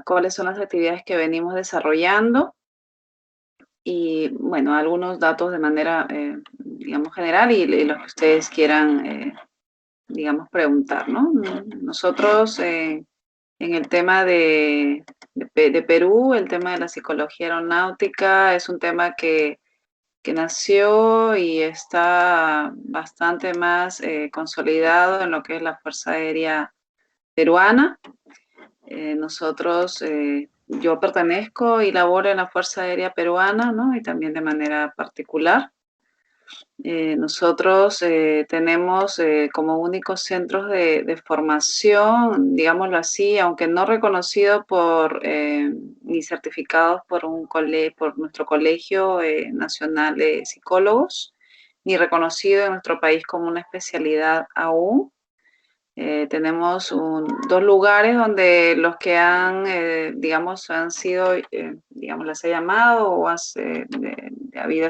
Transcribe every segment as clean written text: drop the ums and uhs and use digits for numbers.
cuáles son las actividades que venimos desarrollando y, bueno, algunos datos de manera, digamos, general y los que ustedes quieran, digamos, preguntar, ¿no? Nosotros, en el tema de Perú, el tema de la psicología aeronáutica es un tema que nació y está bastante más consolidado en lo que es la Fuerza Aérea Peruana. Yo pertenezco y laboro en la Fuerza Aérea Peruana, ¿no? Y también de manera particular. Nosotros tenemos como únicos centros de formación, digámoslo así, aunque no reconocido ni certificados por nuestro Colegio Nacional de Psicólogos, ni reconocido en nuestro país como una especialidad aún. Tenemos dos lugares donde los que digamos, han sido, digamos, les he llamado o ha habido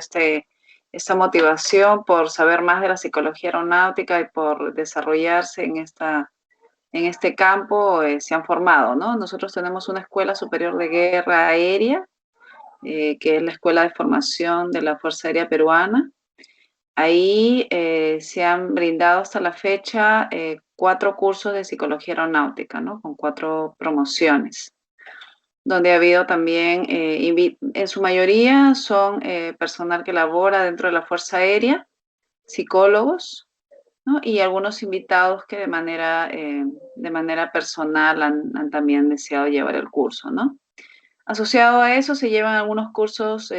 esta motivación por saber más de la psicología aeronáutica y por desarrollarse en este campo, se han formado, ¿no? Nosotros tenemos una Escuela Superior de Guerra Aérea, que es la Escuela de Formación de la Fuerza Aérea Peruana. Ahí se han brindado hasta la fecha 4 cursos de psicología aeronáutica, ¿no? Con 4 promociones, donde ha habido también, en su mayoría son personal que labora dentro de la Fuerza Aérea, psicólogos, ¿no? Y algunos invitados que de manera personal han también deseado llevar el curso, ¿no? Asociado a eso se llevan algunos cursos,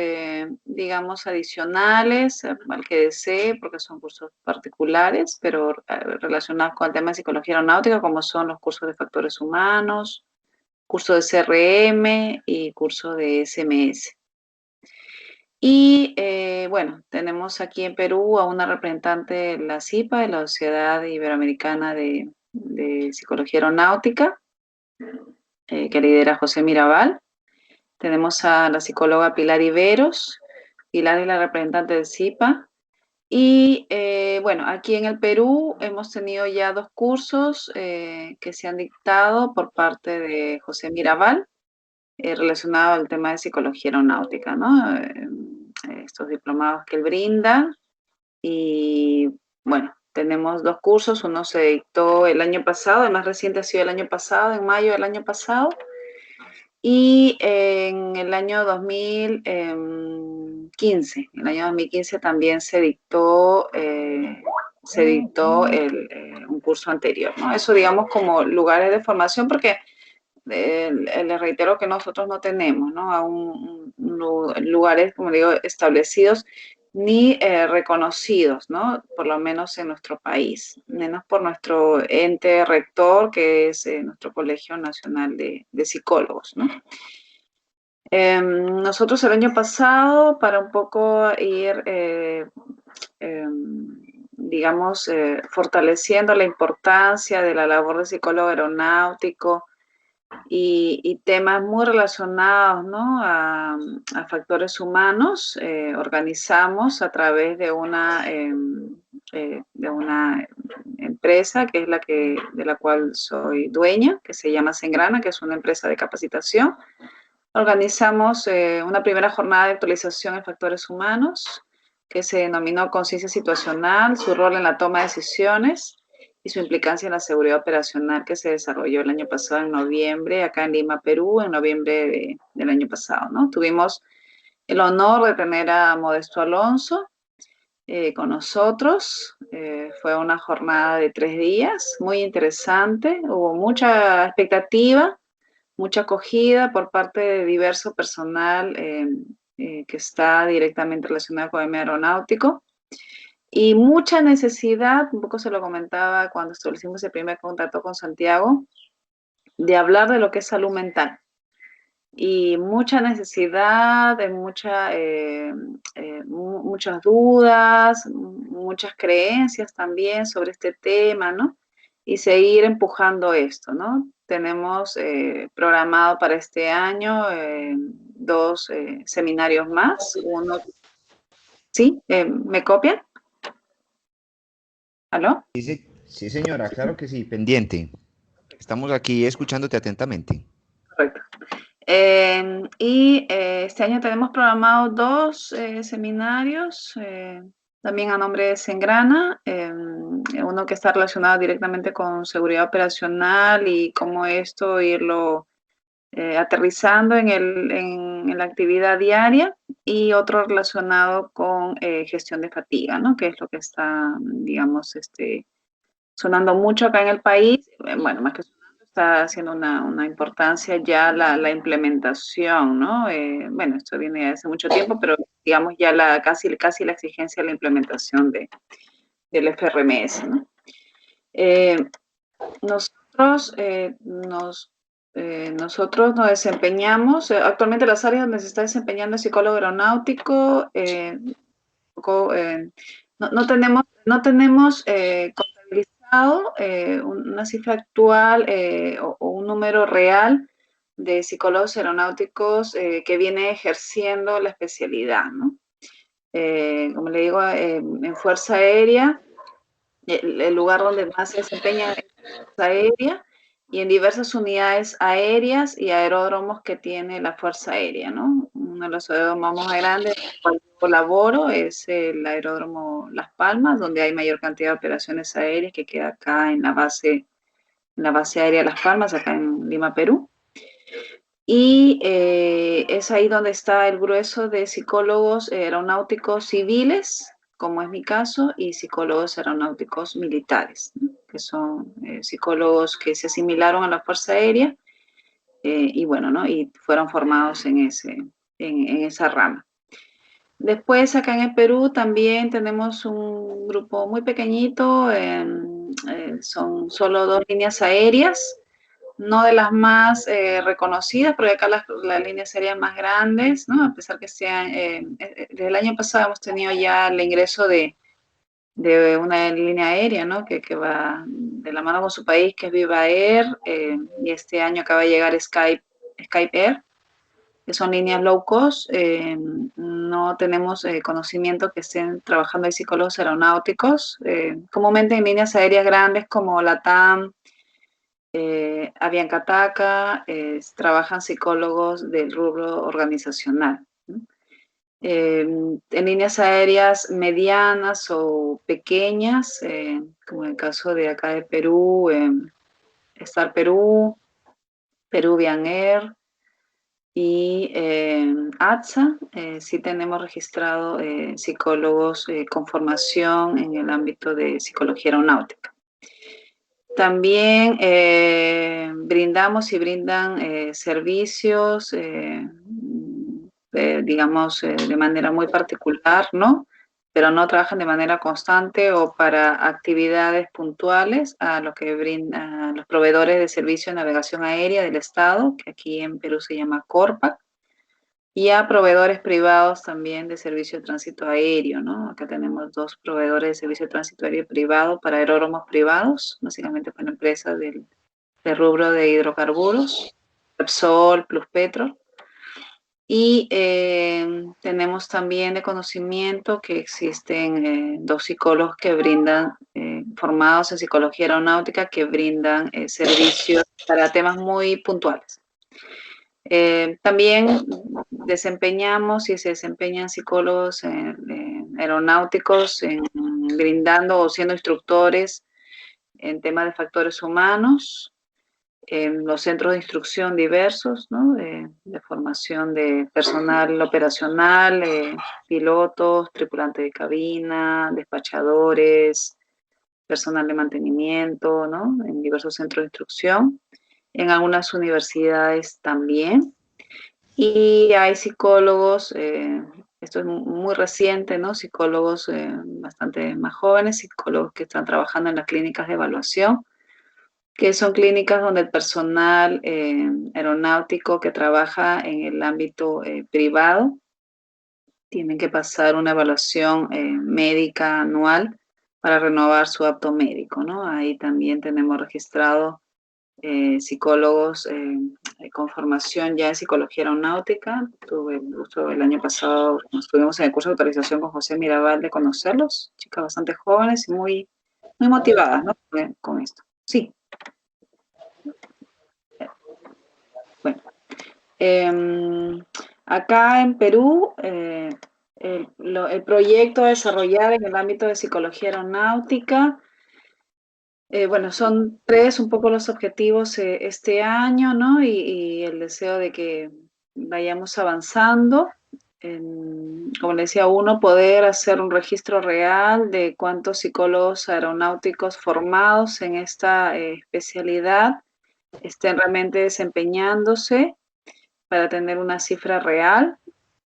digamos, adicionales al que desee, porque son cursos particulares, pero relacionados con el tema de psicología aeronáutica, como son los cursos de factores humanos, curso de CRM y curso de SMS. Y bueno, tenemos aquí en Perú a una representante de la SIPA, de la Sociedad Iberoamericana de Psicología Aeronáutica, que lidera José Mirabal. Tenemos a la psicóloga Pilar Iberos. Pilar es la representante de SIPA. Y bueno, aquí en el Perú hemos tenido ya 2 cursos que se han dictado por parte de José Mirabal, relacionado al tema de psicología aeronáutica, ¿no? Estos diplomados que él brinda. Y bueno, tenemos 2 cursos. Uno se dictó el año pasado, el más reciente ha sido el año pasado, en mayo del año pasado. Y en el año 2015, también se dictó un curso anterior, ¿no? Eso, digamos, como lugares de formación, porque les reitero que nosotros no tenemos, ¿no? Aún lugares, como digo, establecidos ni reconocidos, ¿no? Por lo menos en nuestro país, menos por nuestro ente rector, que es nuestro Colegio Nacional de Psicólogos, ¿no? Nosotros el año pasado, para un poco ir, digamos, fortaleciendo la importancia de la labor de psicólogo aeronáutico y temas muy relacionados, ¿no? a factores humanos, organizamos a través de una empresa que es de la cual soy dueña, que se llama Sengrana, que es una empresa de capacitación. Organizamos una primera jornada de actualización en factores humanos que se denominó Conciencia Situacional, su rol en la toma de decisiones y su implicancia en la seguridad operacional, que se desarrolló el año pasado en noviembre, acá en Lima, Perú, en noviembre del año pasado, ¿no? Tuvimos el honor de tener a Modesto Alonso con nosotros. Fue una jornada de 3 días, muy interesante, hubo mucha expectativa, mucha acogida por parte de diverso personal que está directamente relacionado con el medio aeronáutico y mucha necesidad, un poco se lo comentaba cuando establecimos el primer contacto con Santiago, de hablar de lo que es salud mental y mucha necesidad, muchas dudas, muchas creencias también sobre este tema, ¿no? Y seguir empujando esto, ¿no? Tenemos programado para este año 2 seminarios más. Uno, ¿sí? ¿Me copian? ¿Aló? Sí, sí, señora, claro que sí, pendiente. Estamos aquí escuchándote atentamente. Correcto. Este año tenemos programados 2 seminarios, también a nombre de Sengrana, uno que está relacionado directamente con seguridad operacional y cómo esto irlo aterrizando en la actividad diaria, y otro relacionado con gestión de fatiga, ¿no? Que es lo que está, digamos, sonando mucho acá en el país. Bueno, más que sonando, está haciendo una importancia ya la implementación, ¿no? Bueno, esto viene hace mucho tiempo, pero digamos ya casi la exigencia de la implementación del FRMS, ¿no? Eh, nosotros, nosotros nos desempeñamos, actualmente las áreas donde se está desempeñando el psicólogo aeronáutico, no tenemos contabilizado una cifra actual o un número real de psicólogos aeronáuticos que viene ejerciendo la especialidad, ¿no? Como le digo, en Fuerza Aérea, el lugar donde más se desempeña es Fuerza Aérea, y en diversas unidades aéreas y aeródromos que tiene la Fuerza Aérea, ¿no? Uno de los aeródromos más grandes en el cual yo colaboro es el aeródromo Las Palmas, donde hay mayor cantidad de operaciones aéreas, que queda acá en la base aérea Las Palmas, acá en Lima, Perú. Y es ahí donde está el grueso de psicólogos aeronáuticos civiles, como es mi caso, y psicólogos aeronáuticos militares, ¿no? Que son psicólogos que se asimilaron a la Fuerza Aérea y bueno, ¿no? Y fueron formados en esa rama. Después, acá en el Perú también tenemos un grupo muy pequeñito, son solo 2 líneas aéreas, no de las más reconocidas, porque acá las líneas serían más grandes, ¿no? A pesar que sean, desde el año pasado hemos tenido ya el ingreso de una línea aérea, ¿no? Que va de la mano con su país, que es Viva Air, y este año acaba de llegar Skype Air, que son líneas low cost. No tenemos conocimiento que estén trabajando en psicólogos aeronáuticos. Comúnmente en líneas aéreas grandes como LATAM, Aviancataca, trabajan psicólogos del rubro organizacional, ¿no? En líneas aéreas medianas o pequeñas, como en el caso de acá de Perú, Star Perú, Peruvian Air y ATSA, sí tenemos registrado psicólogos con formación en el ámbito de psicología aeronáutica. También brindamos y brindan servicios, digamos, de manera muy particular, ¿no? Pero no trabajan de manera constante o para actividades puntuales a lo que brindan los proveedores de servicio de navegación aérea del Estado, que aquí en Perú se llama CORPAC, y a proveedores privados también de servicio de tránsito aéreo, ¿no? Acá tenemos 2 proveedores de servicio de tránsito aéreo privado para aeródromos privados, básicamente para empresas del rubro de hidrocarburos, Repsol, Pluspetrol. Y tenemos también de conocimiento que existen 2 psicólogos que brindan, formados en psicología aeronáutica, que brindan servicios para temas muy puntuales. También desempeñamos y se desempeñan psicólogos aeronáuticos brindando o siendo instructores en temas de factores humanos, en los centros de instrucción diversos, ¿no? De formación de personal operacional, pilotos, tripulantes de cabina, despachadores, personal de mantenimiento, ¿no? En diversos centros de instrucción, en algunas universidades también. Y hay psicólogos, esto es muy reciente, ¿no? Psicólogos bastante más jóvenes, psicólogos que están trabajando en las clínicas de evaluación, que son clínicas donde el personal aeronáutico que trabaja en el ámbito privado tienen que pasar una evaluación médica anual para renovar su apto médico, ¿no? Ahí también tenemos registrado psicólogos con formación ya en psicología aeronáutica. Tuve el gusto el año pasado, nos estuvimos en el curso de autorización con José Mirabal de conocerlos, chicas bastante jóvenes y muy motivadas, ¿no? Con esto. Sí, bueno. Acá en Perú, el proyecto a desarrollar en el ámbito de psicología aeronáutica, bueno, son tres un poco los objetivos este año, ¿no? Y el deseo de que vayamos avanzando. Como le decía, uno, poder hacer un registro real de cuántos psicólogos aeronáuticos formados en esta especialidad estén realmente desempeñándose para tener una cifra real.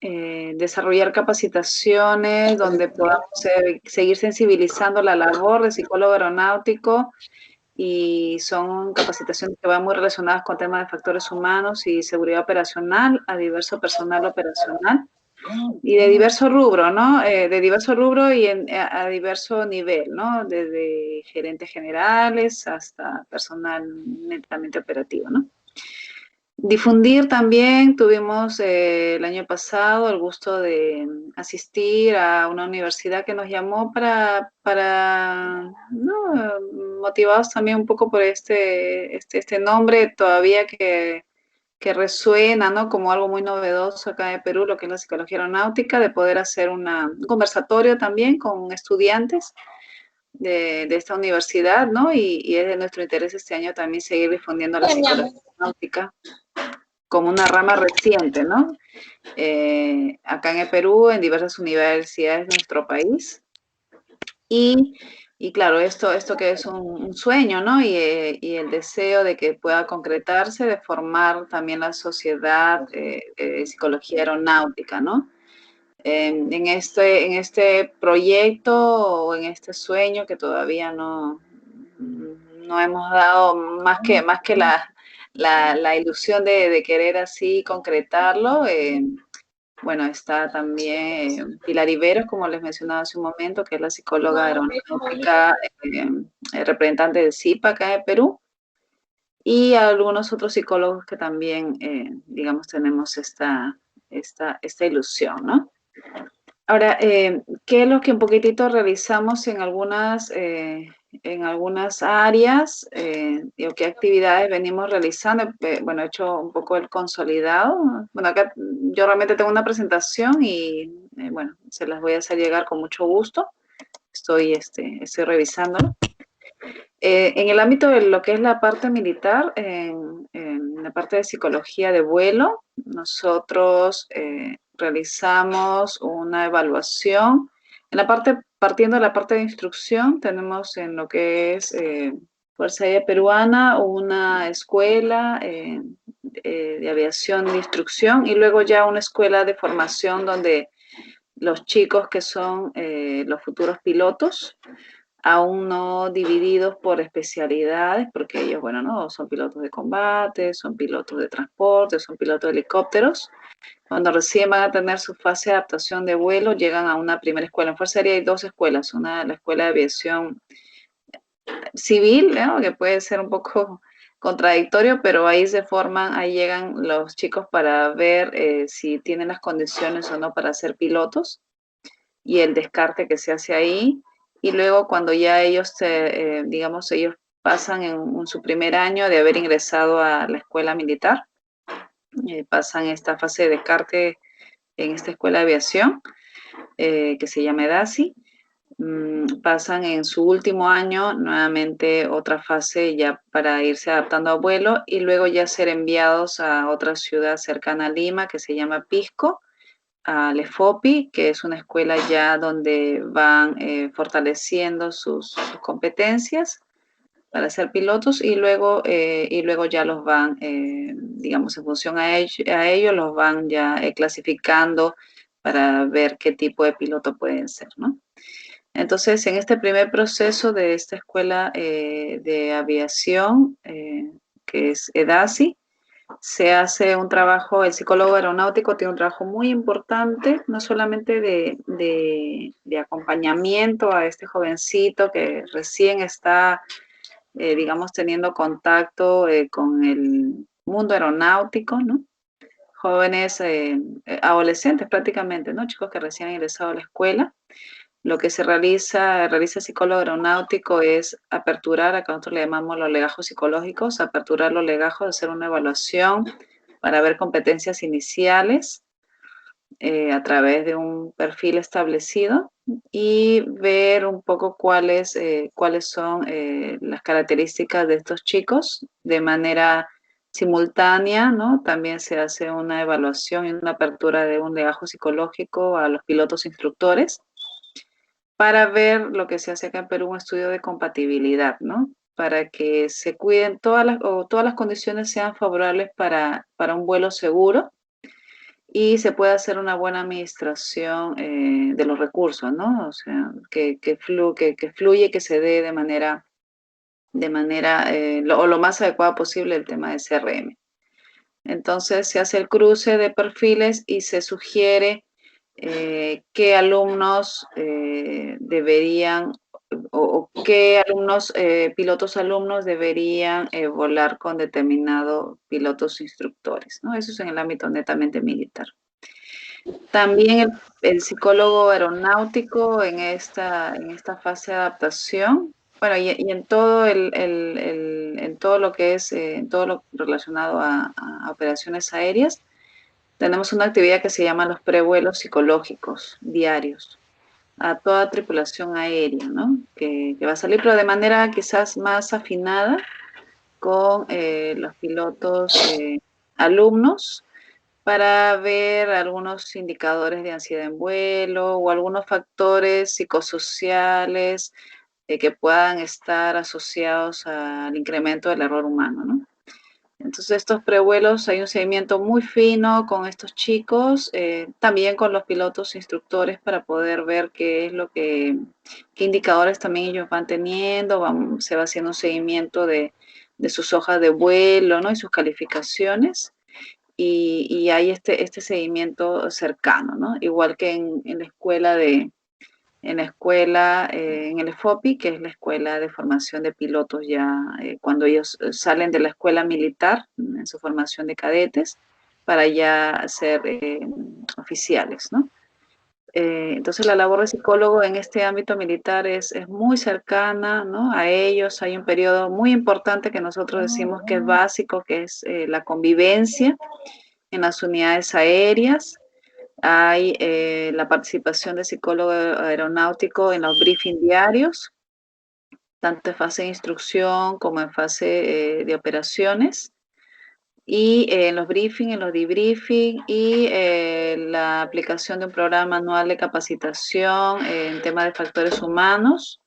Desarrollar capacitaciones donde podamos seguir sensibilizando la labor de psicólogo aeronáutico, y son capacitaciones que van muy relacionadas con temas de factores humanos y seguridad operacional a diverso personal operacional y de diverso rubro, ¿no? De diverso rubro y a diverso nivel, ¿no? Desde gerentes generales hasta personal netamente operativo, ¿no? Difundir también, tuvimos el año pasado el gusto de asistir a una universidad que nos llamó para ¿no? Motivados también un poco por este nombre todavía que resuena, ¿no? Como algo muy novedoso acá en Perú, lo que es la psicología aeronáutica, de poder hacer un conversatorio también con estudiantes de esta universidad, ¿no? Y es de nuestro interés este año también seguir difundiendo la psicología aeronáutica como una rama reciente, ¿no? Acá en el Perú, en diversas universidades de nuestro país. Y, y claro, esto que es un sueño, ¿no? Y el deseo de que pueda concretarse, de formar también la sociedad de psicología aeronáutica, ¿no? En este proyecto o en este sueño que todavía no hemos dado más que la ilusión de querer así concretarlo. Bueno, está también Pilar Iberos, como les mencionaba hace un momento, que es la psicóloga aeronáutica, representante de CIPA acá en Perú, y algunos otros psicólogos que también, digamos, tenemos esta ilusión, ¿no? Ahora, ¿qué es lo que un poquitito realizamos en algunas áreas? Digo, ¿qué actividades venimos realizando? Bueno, he hecho un poco el consolidado. Bueno, acá yo realmente tengo una presentación y, bueno, se las voy a hacer llegar con mucho gusto. Estoy revisándolo. En el ámbito de lo que es la parte militar, en la parte de psicología de vuelo, nosotros realizamos una evaluación. Partiendo de la parte de instrucción, tenemos en lo que es Fuerza Aérea Peruana una escuela de aviación de instrucción, y luego ya una escuela de formación donde los chicos que son los futuros pilotos, aún no divididos por especialidades, porque ellos, bueno, no, son pilotos de combate, son pilotos de transporte, son pilotos de helicópteros. Cuando recién van a tener su fase de adaptación de vuelo, llegan a una primera escuela. En Fuerza Aérea hay dos escuelas, una la Escuela de Aviación Civil, ¿no? Que puede ser un poco contradictorio, pero ahí se forman, ahí llegan los chicos para ver si tienen las condiciones o no para ser pilotos, y el descarte que se hace ahí. Y luego cuando ya ellos, digamos, ellos pasan en su primer año de haber ingresado a la escuela militar, pasan esta fase de descarte en esta escuela de aviación, que se llama EDASI. Pasan en su último año nuevamente otra fase ya para irse adaptando a vuelo, y luego ya ser enviados a otra ciudad cercana a Lima que se llama Pisco, a Lefopi, que es una escuela ya donde van fortaleciendo sus competencias para ser pilotos, y luego ya los van, digamos, en función a ello los van ya clasificando para ver qué tipo de piloto pueden ser, ¿no? Entonces, en este primer proceso de esta escuela de aviación, que es EDASI, se hace un trabajo. El psicólogo aeronáutico tiene un trabajo muy importante, no solamente de acompañamiento a este jovencito que recién está, digamos, teniendo contacto con el mundo aeronáutico, ¿no? Jóvenes, adolescentes prácticamente, ¿no? Chicos que recién han ingresado a la escuela. Lo que realiza el psicólogo aeronáutico es aperturar, acá nosotros le llamamos los legajos psicológicos, aperturar los legajos, hacer una evaluación para ver competencias iniciales a través de un perfil establecido y ver un poco cuáles son las características de estos chicos de manera simultánea, ¿no? También se hace una evaluación y una apertura de un legajo psicológico a los pilotos instructores para ver lo que se hace acá en Perú, un estudio de compatibilidad, ¿no? Para que se cuiden todas las condiciones sean favorables para un vuelo seguro y se pueda hacer una buena administración de los recursos, ¿no? O sea, que fluye, que se dé de manera lo más adecuada posible el tema de CRM. Entonces se hace el cruce de perfiles y se sugiere qué alumnos deberían o qué alumnos, pilotos alumnos deberían volar con determinado pilotos instructores, ¿no? Eso es en el ámbito netamente militar. También el psicólogo aeronáutico en esta fase de adaptación, bueno, y en todo en todo lo que es, en todo lo relacionado a operaciones aéreas, tenemos una actividad que se llama los prevuelos psicológicos diarios a toda tripulación aérea, ¿no? Que va a salir, pero de manera quizás más afinada con los pilotos alumnos para ver algunos indicadores de ansiedad en vuelo o algunos factores psicosociales que puedan estar asociados al incremento del error humano, ¿no? Entonces, estos prevuelos hay un seguimiento muy fino con estos chicos, también con los pilotos instructores para poder ver qué indicadores también ellos van teniendo, se va haciendo un seguimiento de sus hojas de vuelo, ¿no? Y sus calificaciones. Y hay este seguimiento cercano, ¿no? Igual que en el FOPI, que es la escuela de formación de pilotos ya cuando ellos salen de la escuela militar en su formación de cadetes para ya ser oficiales, ¿no? Entonces la labor de psicólogo en este ámbito militar es muy cercana, ¿no? A ellos. Hay un periodo muy importante que nosotros decimos que es básico, que es la convivencia en las unidades aéreas. Hay la participación de psicólogo aeronáutico en los briefing diarios, tanto en fase de instrucción como en fase de operaciones. Y en los briefing, en los debriefing y la aplicación de un programa anual de capacitación en temas de factores humanos,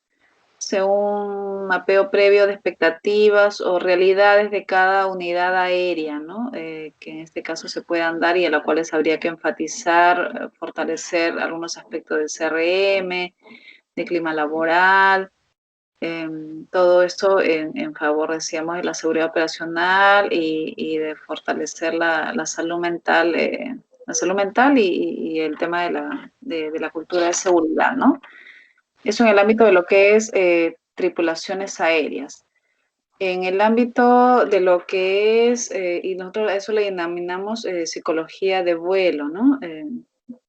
según mapeo previo de expectativas o realidades de cada unidad aérea, ¿no? Que en este caso se puedan dar y a las cuales habría que enfatizar, fortalecer algunos aspectos del CRM, de clima laboral, todo esto en favor, decíamos, de la seguridad operacional y de fortalecer la salud mental y el tema de la cultura de seguridad, ¿no? Eso en el ámbito de lo que es tripulaciones aéreas. En el ámbito de lo que es, y nosotros a eso le denominamos psicología de vuelo, ¿no?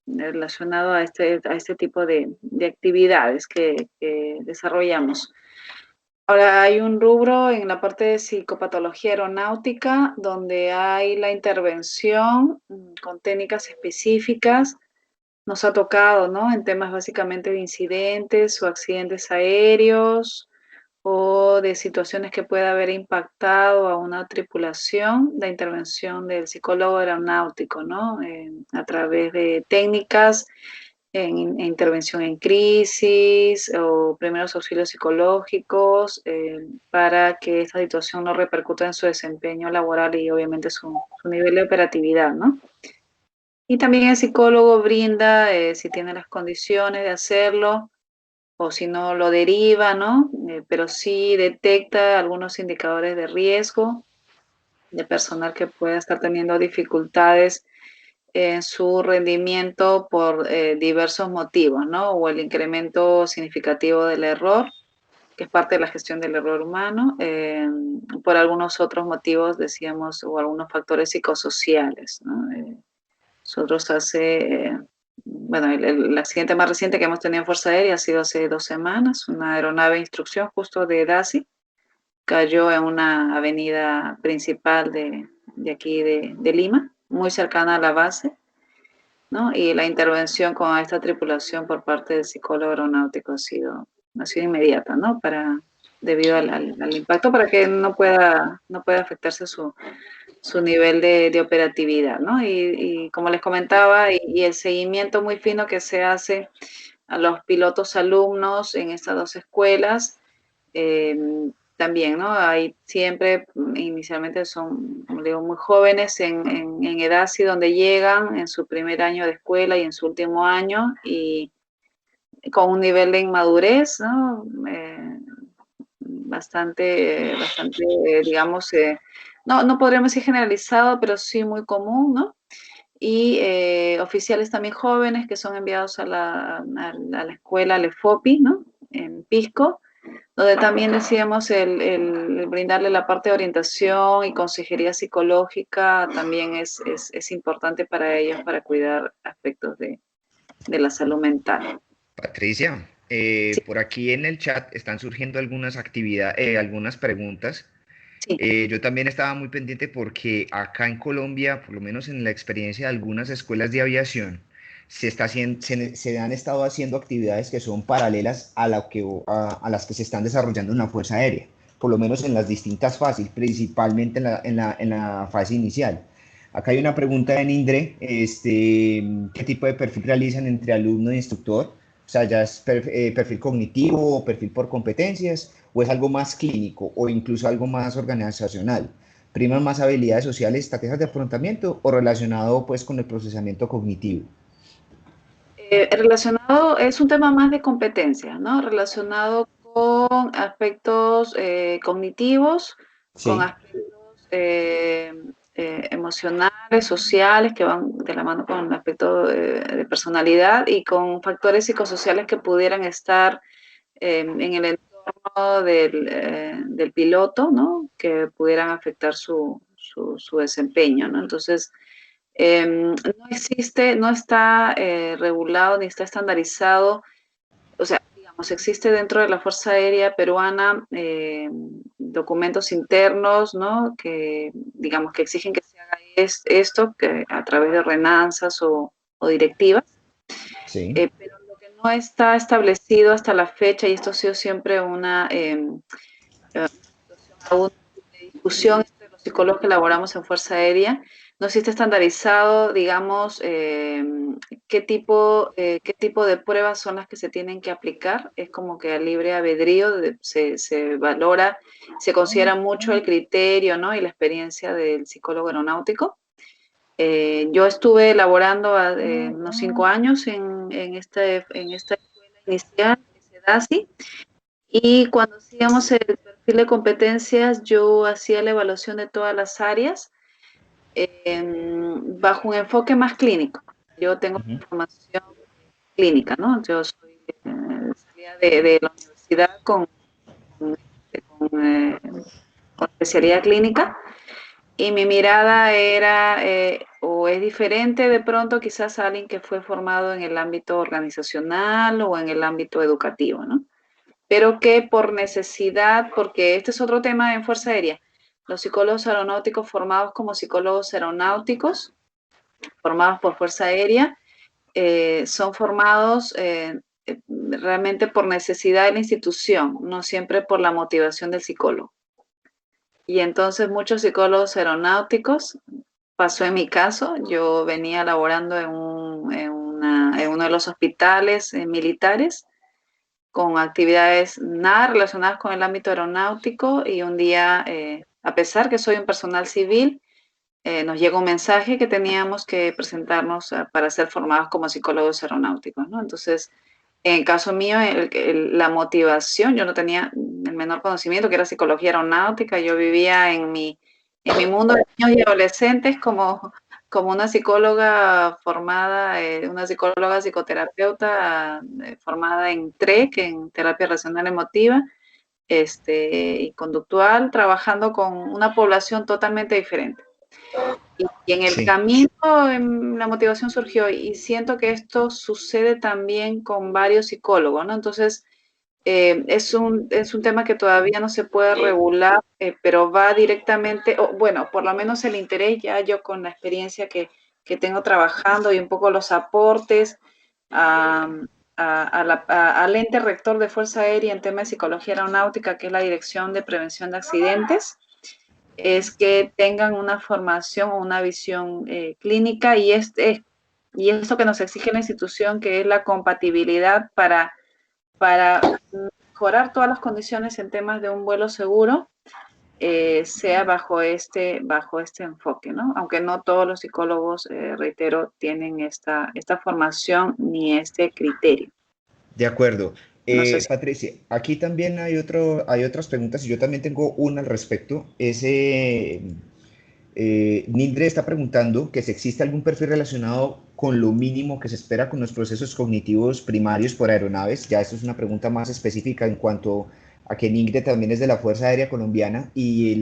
Relacionado a este tipo de actividades que desarrollamos. Ahora hay un rubro en la parte de psicopatología aeronáutica donde hay la intervención con técnicas específicas. Nos ha tocado, ¿no? En temas básicamente de incidentes o accidentes aéreos o de situaciones que pueda haber impactado a una tripulación, la intervención del psicólogo aeronáutico, ¿no? A través de técnicas en intervención en crisis o primeros auxilios psicológicos para que esta situación no repercuta en su desempeño laboral y obviamente su nivel de operatividad, ¿no? Y también el psicólogo brinda, si tiene las condiciones de hacerlo, o si no lo deriva, ¿no? Pero sí detecta algunos indicadores de riesgo de personal que pueda estar teniendo dificultades en su rendimiento por diversos motivos, ¿no? O el incremento significativo del error, que es parte de la gestión del error humano, por algunos otros motivos, decíamos, o algunos factores psicosociales, ¿no? Nosotros bueno, el accidente más reciente que hemos tenido en Fuerza Aérea ha sido hace 2 semanas, una aeronave de instrucción justo de DASI, cayó en una avenida principal de aquí de Lima, muy cercana a la base, ¿no? Y la intervención con esta tripulación por parte del psicólogo aeronáutico ha sido inmediata, ¿no? Debido al impacto, para que no pueda afectarse su nivel de operatividad, ¿no? Y como les comentaba, y el seguimiento muy fino que se hace a los pilotos alumnos en estas dos escuelas, eh, también, ¿no? Hay siempre, inicialmente son, como digo, muy jóvenes en edad, y donde llegan en su primer año de escuela y en su último año, y con un nivel de inmadurez, ¿no? Digamos, no podríamos decir generalizado, pero sí muy común, ¿no? Y oficiales también jóvenes que son enviados a la escuela, al EFOPI, ¿no? En Pisco, donde también decíamos el brindarle la parte de orientación y consejería psicológica también es importante para ellos, para cuidar aspectos de la salud mental. Patricia, Sí, por aquí en el chat están surgiendo algunas actividades, algunas preguntas. sí. Yo también estaba muy pendiente porque acá en Colombia, por lo menos en la experiencia de algunas escuelas de aviación, se han estado haciendo actividades que son paralelas a las que se están desarrollando en la Fuerza Aérea, por lo menos en las distintas fases, principalmente en la fase inicial. Acá hay una pregunta en Indre, ¿qué tipo de perfil realizan entre alumno e instructor? O sea, ya es perfil cognitivo o perfil por competencias, o es algo más clínico o incluso algo más organizacional. ¿Priman más habilidades sociales, estrategias de afrontamiento o relacionado pues con el procesamiento cognitivo? Relacionado, es un tema más de competencias, ¿no? Relacionado con aspectos cognitivos, con Sí, aspectos emocionales, sociales, que van de la mano con aspectos de personalidad, y con factores psicosociales que pudieran estar en el entorno del piloto, ¿no? Que pudieran afectar su desempeño, ¿no? Entonces, no existe, no está regulado ni está estandarizado. O sea, digamos, existe dentro de la Fuerza Aérea Peruana documentos internos, ¿no? Que, digamos, que exigen que se haga esto, que a través de ordenanzas o directivas, sí. pero lo que no está establecido hasta la fecha, y esto ha sido siempre una situación aún de discusión entre los psicólogos que laboramos en Fuerza Aérea, no existe estandarizado, digamos, qué tipo de pruebas son las que se tienen que aplicar. Es como que a libre albedrío se valora, se considera mucho el criterio, ¿no? Y la experiencia del psicólogo aeronáutico. Yo estuve elaborando unos 5 años en esta escuela inicial, que es EDASI, y cuando hacíamos el perfil de competencias, yo hacía la evaluación de todas las áreas bajo un enfoque más clínico. Yo tengo Ujú. formación clínica, ¿no? Yo soy salida de la universidad con especialidad clínica, y mi mirada era o es diferente de pronto quizás a alguien que fue formado en el ámbito organizacional o en el ámbito educativo, ¿no? Pero que por necesidad, porque este es otro tema en Fuerza Aérea, los psicólogos aeronáuticos formados como psicólogos aeronáuticos, formados por Fuerza Aérea, son formados realmente por necesidad de la institución, no siempre por la motivación del psicólogo. Y entonces muchos psicólogos aeronáuticos, pasó en mi caso, yo venía laborando en uno de los hospitales militares, con actividades nada relacionadas con el ámbito aeronáutico, y un día, a pesar que soy un personal civil, nos llega un mensaje que teníamos que presentarnos para ser formados como psicólogos aeronáuticos, ¿no? Entonces, en el caso mío, la motivación, yo no tenía el menor conocimiento que era psicología aeronáutica. Yo vivía en mi mundo de niños y adolescentes como una psicóloga formada, una psicóloga psicoterapeuta formada en TREC, en terapia racional emotiva, y conductual, trabajando con una población totalmente diferente. Y en el Sí. camino la motivación surgió, y siento que esto sucede también con varios psicólogos, ¿no? Entonces, es un tema que todavía no se puede regular, pero va directamente, o, bueno, por lo menos el interés, ya yo con la experiencia que tengo trabajando y un poco los aportes a, al ente rector de Fuerza Aérea en tema de psicología aeronáutica, que es la Dirección de Prevención de Accidentes, es que tengan una formación o una visión clínica y esto que nos exige la institución, que es la compatibilidad para mejorar todas las condiciones en temas de un vuelo seguro, sea bajo este enfoque, ¿no? Aunque no todos los psicólogos, reitero, tienen esta formación ni este criterio. De acuerdo. No sé si... Patricia, aquí también hay otras preguntas y yo también tengo una al respecto. Nindre está preguntando que si existe algún perfil relacionado con lo mínimo que se espera con los procesos cognitivos primarios por aeronaves. Ya esto es una pregunta más específica en cuanto a que Nindre también es de la Fuerza Aérea Colombiana y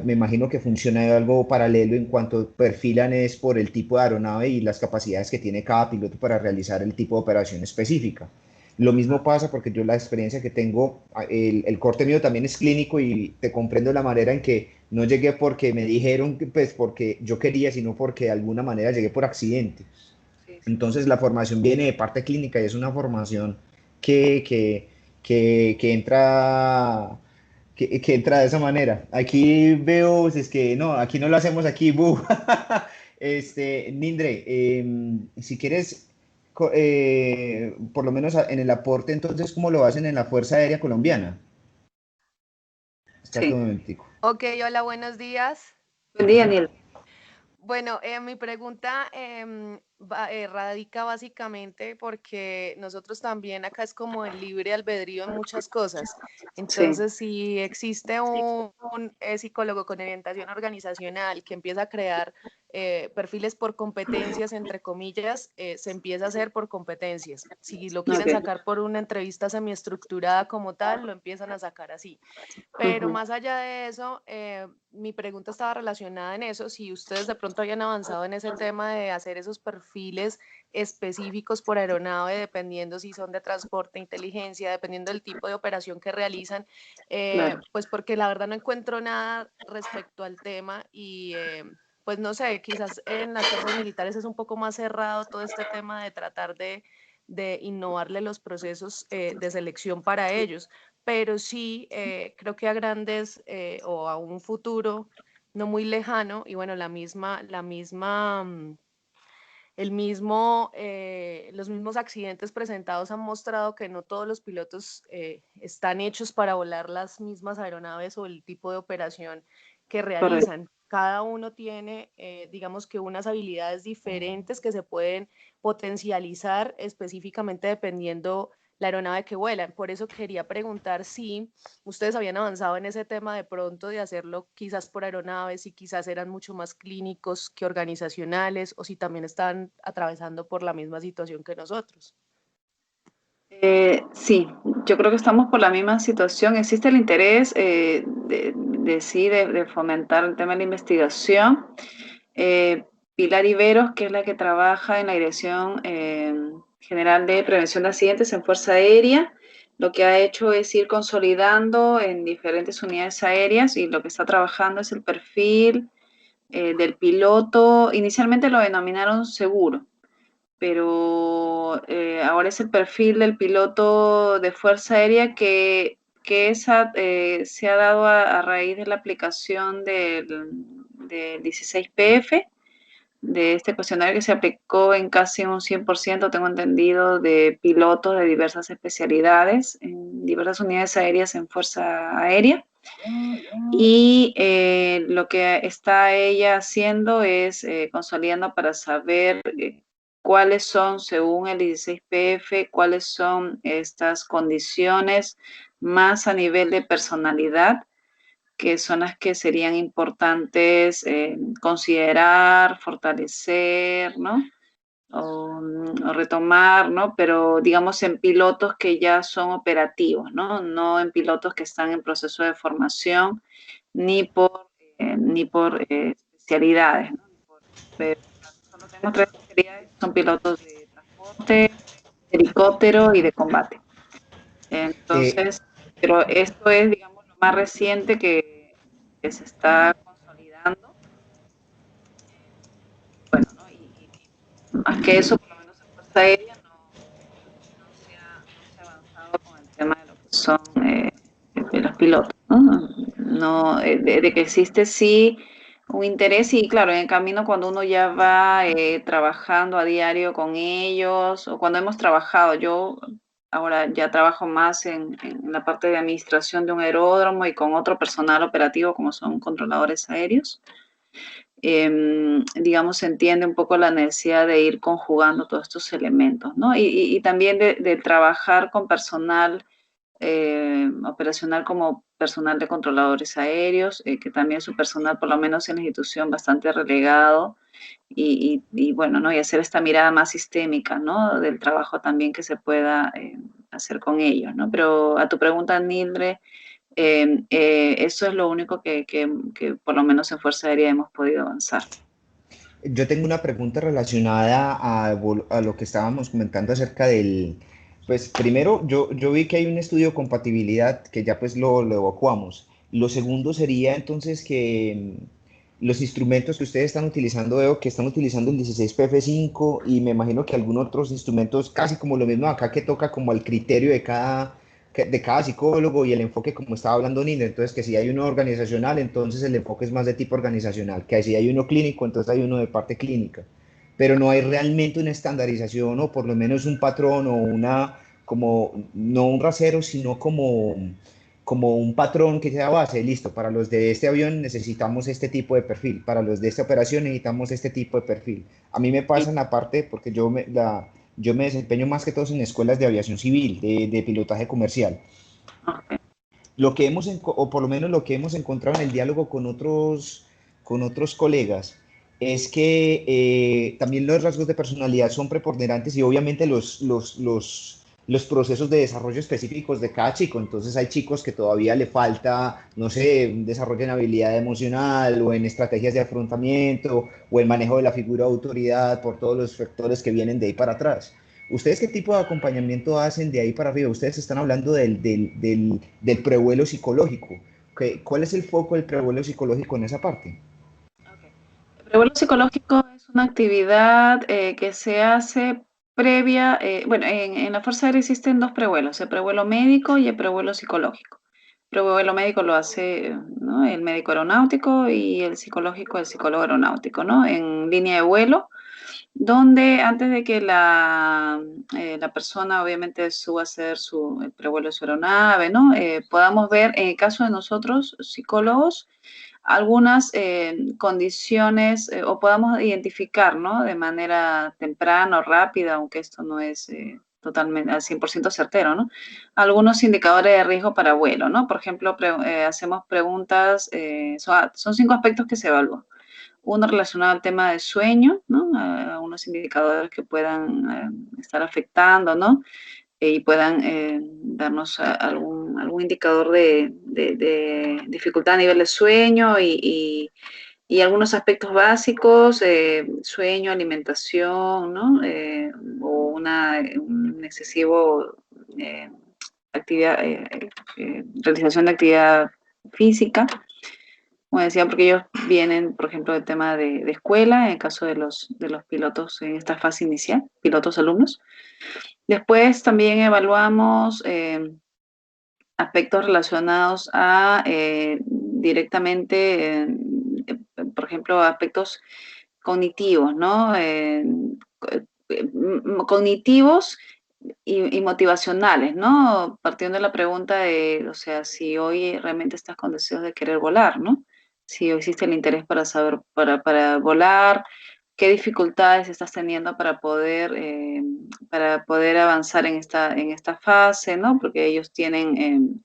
me imagino que funciona algo paralelo en cuanto perfilan es por el tipo de aeronave y las capacidades que tiene cada piloto para realizar el tipo de operación específica. Lo mismo pasa porque yo la experiencia que tengo, el corte mío también es clínico y te comprendo la manera en que no llegué porque me dijeron, pues porque yo quería, sino porque de alguna manera llegué por accidente. Sí, sí. Entonces la formación viene de parte clínica y es una formación que, que, que entra que entra de esa manera. Aquí veo, pues, es que no, aquí no lo hacemos aquí, bu. Nindre, si quieres, por lo menos en el aporte, entonces, ¿cómo lo hacen en la Fuerza Aérea Colombiana? Espérate un Sí. momentico. Ok, hola, buenos días. Buen día, Neil. Bueno, mi pregunta radica básicamente porque nosotros también acá es como el libre albedrío en muchas cosas. Sí, Entonces, si existe un psicólogo con orientación organizacional que empieza a crear perfiles por competencias, entre comillas, se empieza a hacer por competencias. Si lo quieren ok. sacar por una entrevista semiestructurada como tal, lo empiezan a sacar así. Pero Ujú. más allá de eso, mi pregunta estaba relacionada en eso, si ustedes de pronto habían avanzado en ese tema de hacer esos perfiles específicos por aeronave, dependiendo si son de transporte, inteligencia, dependiendo del tipo de operación que realizan, Claro. pues porque la verdad no encuentro nada respecto al tema y pues no sé, quizás en las fuerzas militares es un poco más cerrado todo este tema de tratar de innovarle los procesos de selección para ellos, pero sí creo que a grandes o a un futuro no muy lejano, y bueno, los mismos accidentes presentados han mostrado que no todos los pilotos están hechos para volar las mismas aeronaves o el tipo de operación que Correcto. realizan. Cada uno tiene, digamos que unas habilidades diferentes que se pueden potencializar específicamente dependiendo la aeronave que vuelan. Por eso quería preguntar si ustedes habían avanzado en ese tema de pronto de hacerlo quizás por aeronaves y quizás eran mucho más clínicos que organizacionales o si también están atravesando por la misma situación que nosotros. Sí, yo creo que estamos por la misma situación. Existe el interés sí, de fomentar el tema de la investigación. Pilar Iberos, que es la que trabaja en la Dirección General de Prevención de Accidentes en Fuerza Aérea, lo que ha hecho es ir consolidando en diferentes unidades aéreas y lo que está trabajando es el perfil del piloto. Inicialmente lo denominaron seguro, pero ahora es el perfil del piloto de Fuerza Aérea que se ha dado a raíz de la aplicación del 16PF, de este cuestionario que se aplicó en casi un 100%, tengo entendido, de pilotos de diversas especialidades en diversas unidades aéreas en Fuerza Aérea. Y lo que está ella haciendo es consolidando para saber cuáles son, según el 16PF, cuáles son estas condiciones más a nivel de personalidad, que son las que serían importantes considerar, fortalecer, ¿no? O retomar, ¿no? Pero digamos en pilotos que ya son operativos, ¿no? No en pilotos que están en proceso de formación ni por especialidades, ¿no? Solo tenemos tres especialidades, son pilotos de transporte, de helicóptero y de combate. Eh, Entonces, pero esto es, digamos, lo más reciente que se está consolidando. Bueno, ¿no? Más que eso, por lo menos en Fuerza Aérea no se ha avanzado con el tema de lo que son de los pilotos, ¿no? No, de que existe sí un interés y claro, en el camino cuando uno ya va trabajando a diario con ellos o cuando hemos trabajado, yo ahora ya trabajo más en la parte de administración de un aeródromo y con otro personal operativo como son controladores aéreos. Digamos, se entiende un poco la necesidad de ir conjugando todos estos elementos, ¿no? Y también de trabajar con personal operacional como personal de controladores aéreos, que también es un personal, por lo menos en la institución, bastante relegado, y bueno, ¿no? Y hacer esta mirada más sistémica, ¿no? Del trabajo también que se pueda hacer con ellos, ¿no? Pero a tu pregunta, Nildre, eso es lo único que por lo menos en Fuerza Aérea hemos podido avanzar. yo tengo una pregunta relacionada a lo que estábamos comentando acerca del, pues primero yo vi que hay un estudio de compatibilidad que ya pues lo evacuamos. Lo segundo sería entonces que los instrumentos que ustedes están utilizando, veo que están utilizando el 16PF5 y me imagino que algunos otros instrumentos casi como lo mismo acá que toca como al criterio de cada psicólogo y el enfoque como estaba hablando Nina, entonces que si hay uno organizacional, entonces el enfoque es más de tipo organizacional, que si hay uno clínico, entonces hay uno de parte clínica, pero no hay realmente una estandarización o por lo menos un patrón o una, como, no un rasero, sino como un patrón que sea base, listo, para los de este avión necesitamos este tipo de perfil, para los de esta operación necesitamos este tipo de perfil. A mí me Sí, pasa en la parte, porque yo me desempeño más que todo en escuelas de aviación civil, de pilotaje comercial. ok. Lo que o por lo menos lo que hemos encontrado en el diálogo con otros colegas, es que también los rasgos de personalidad son preponderantes y obviamente los procesos de desarrollo específicos de cada chico. Entonces hay chicos que todavía le falta, no sé, un desarrollo en habilidad emocional o en estrategias de afrontamiento o el manejo de la figura de autoridad por todos los factores que vienen de ahí para atrás. ¿Ustedes qué tipo de acompañamiento hacen de ahí para arriba? Ustedes están hablando del prevuelo psicológico. ¿Cuál es el foco del prevuelo psicológico en esa parte? Ok. El prevuelo psicológico es una actividad que se hace previa, bueno, en la Fuerza Aérea existen dos prevuelos, el prevuelo médico y el prevuelo psicológico. El prevuelo médico lo hace, ¿no? El médico aeronáutico y el psicológico, el psicólogo aeronáutico, ¿no? En línea de vuelo, donde antes de que la persona obviamente suba a hacer el prevuelo de su aeronave, ¿no? Podamos ver, en el caso de nosotros, psicólogos, algunas condiciones o podamos identificar, ¿no? De manera temprana o rápida, aunque esto no es totalmente al 100% certero, ¿no? Algunos indicadores de riesgo para vuelo, ¿no? Por ejemplo, hacemos preguntas, son 5 aspectos que se evalúan. Uno relacionado al tema de sueño, ¿no? Unos indicadores que puedan estar afectando, ¿no? Y puedan darnos algún indicador de dificultad a nivel de sueño y algunos aspectos básicos, sueño, alimentación, ¿no? O un excesivo eh, realización de actividad física. Como decía, porque ellos vienen, por ejemplo, del tema de escuela, en el caso de los pilotos en esta fase inicial, pilotos alumnos. Después también evaluamos aspectos relacionados a directamente, por ejemplo, aspectos cognitivos, ¿no? Cognitivos y motivacionales, ¿no? Partiendo de la pregunta de, o sea, si hoy realmente estás con deseos de querer volar, ¿no? Si hoy existe el interés para saber, para volar, qué dificultades estás teniendo para poder avanzar en esta fase, ¿no? Porque ellos tienen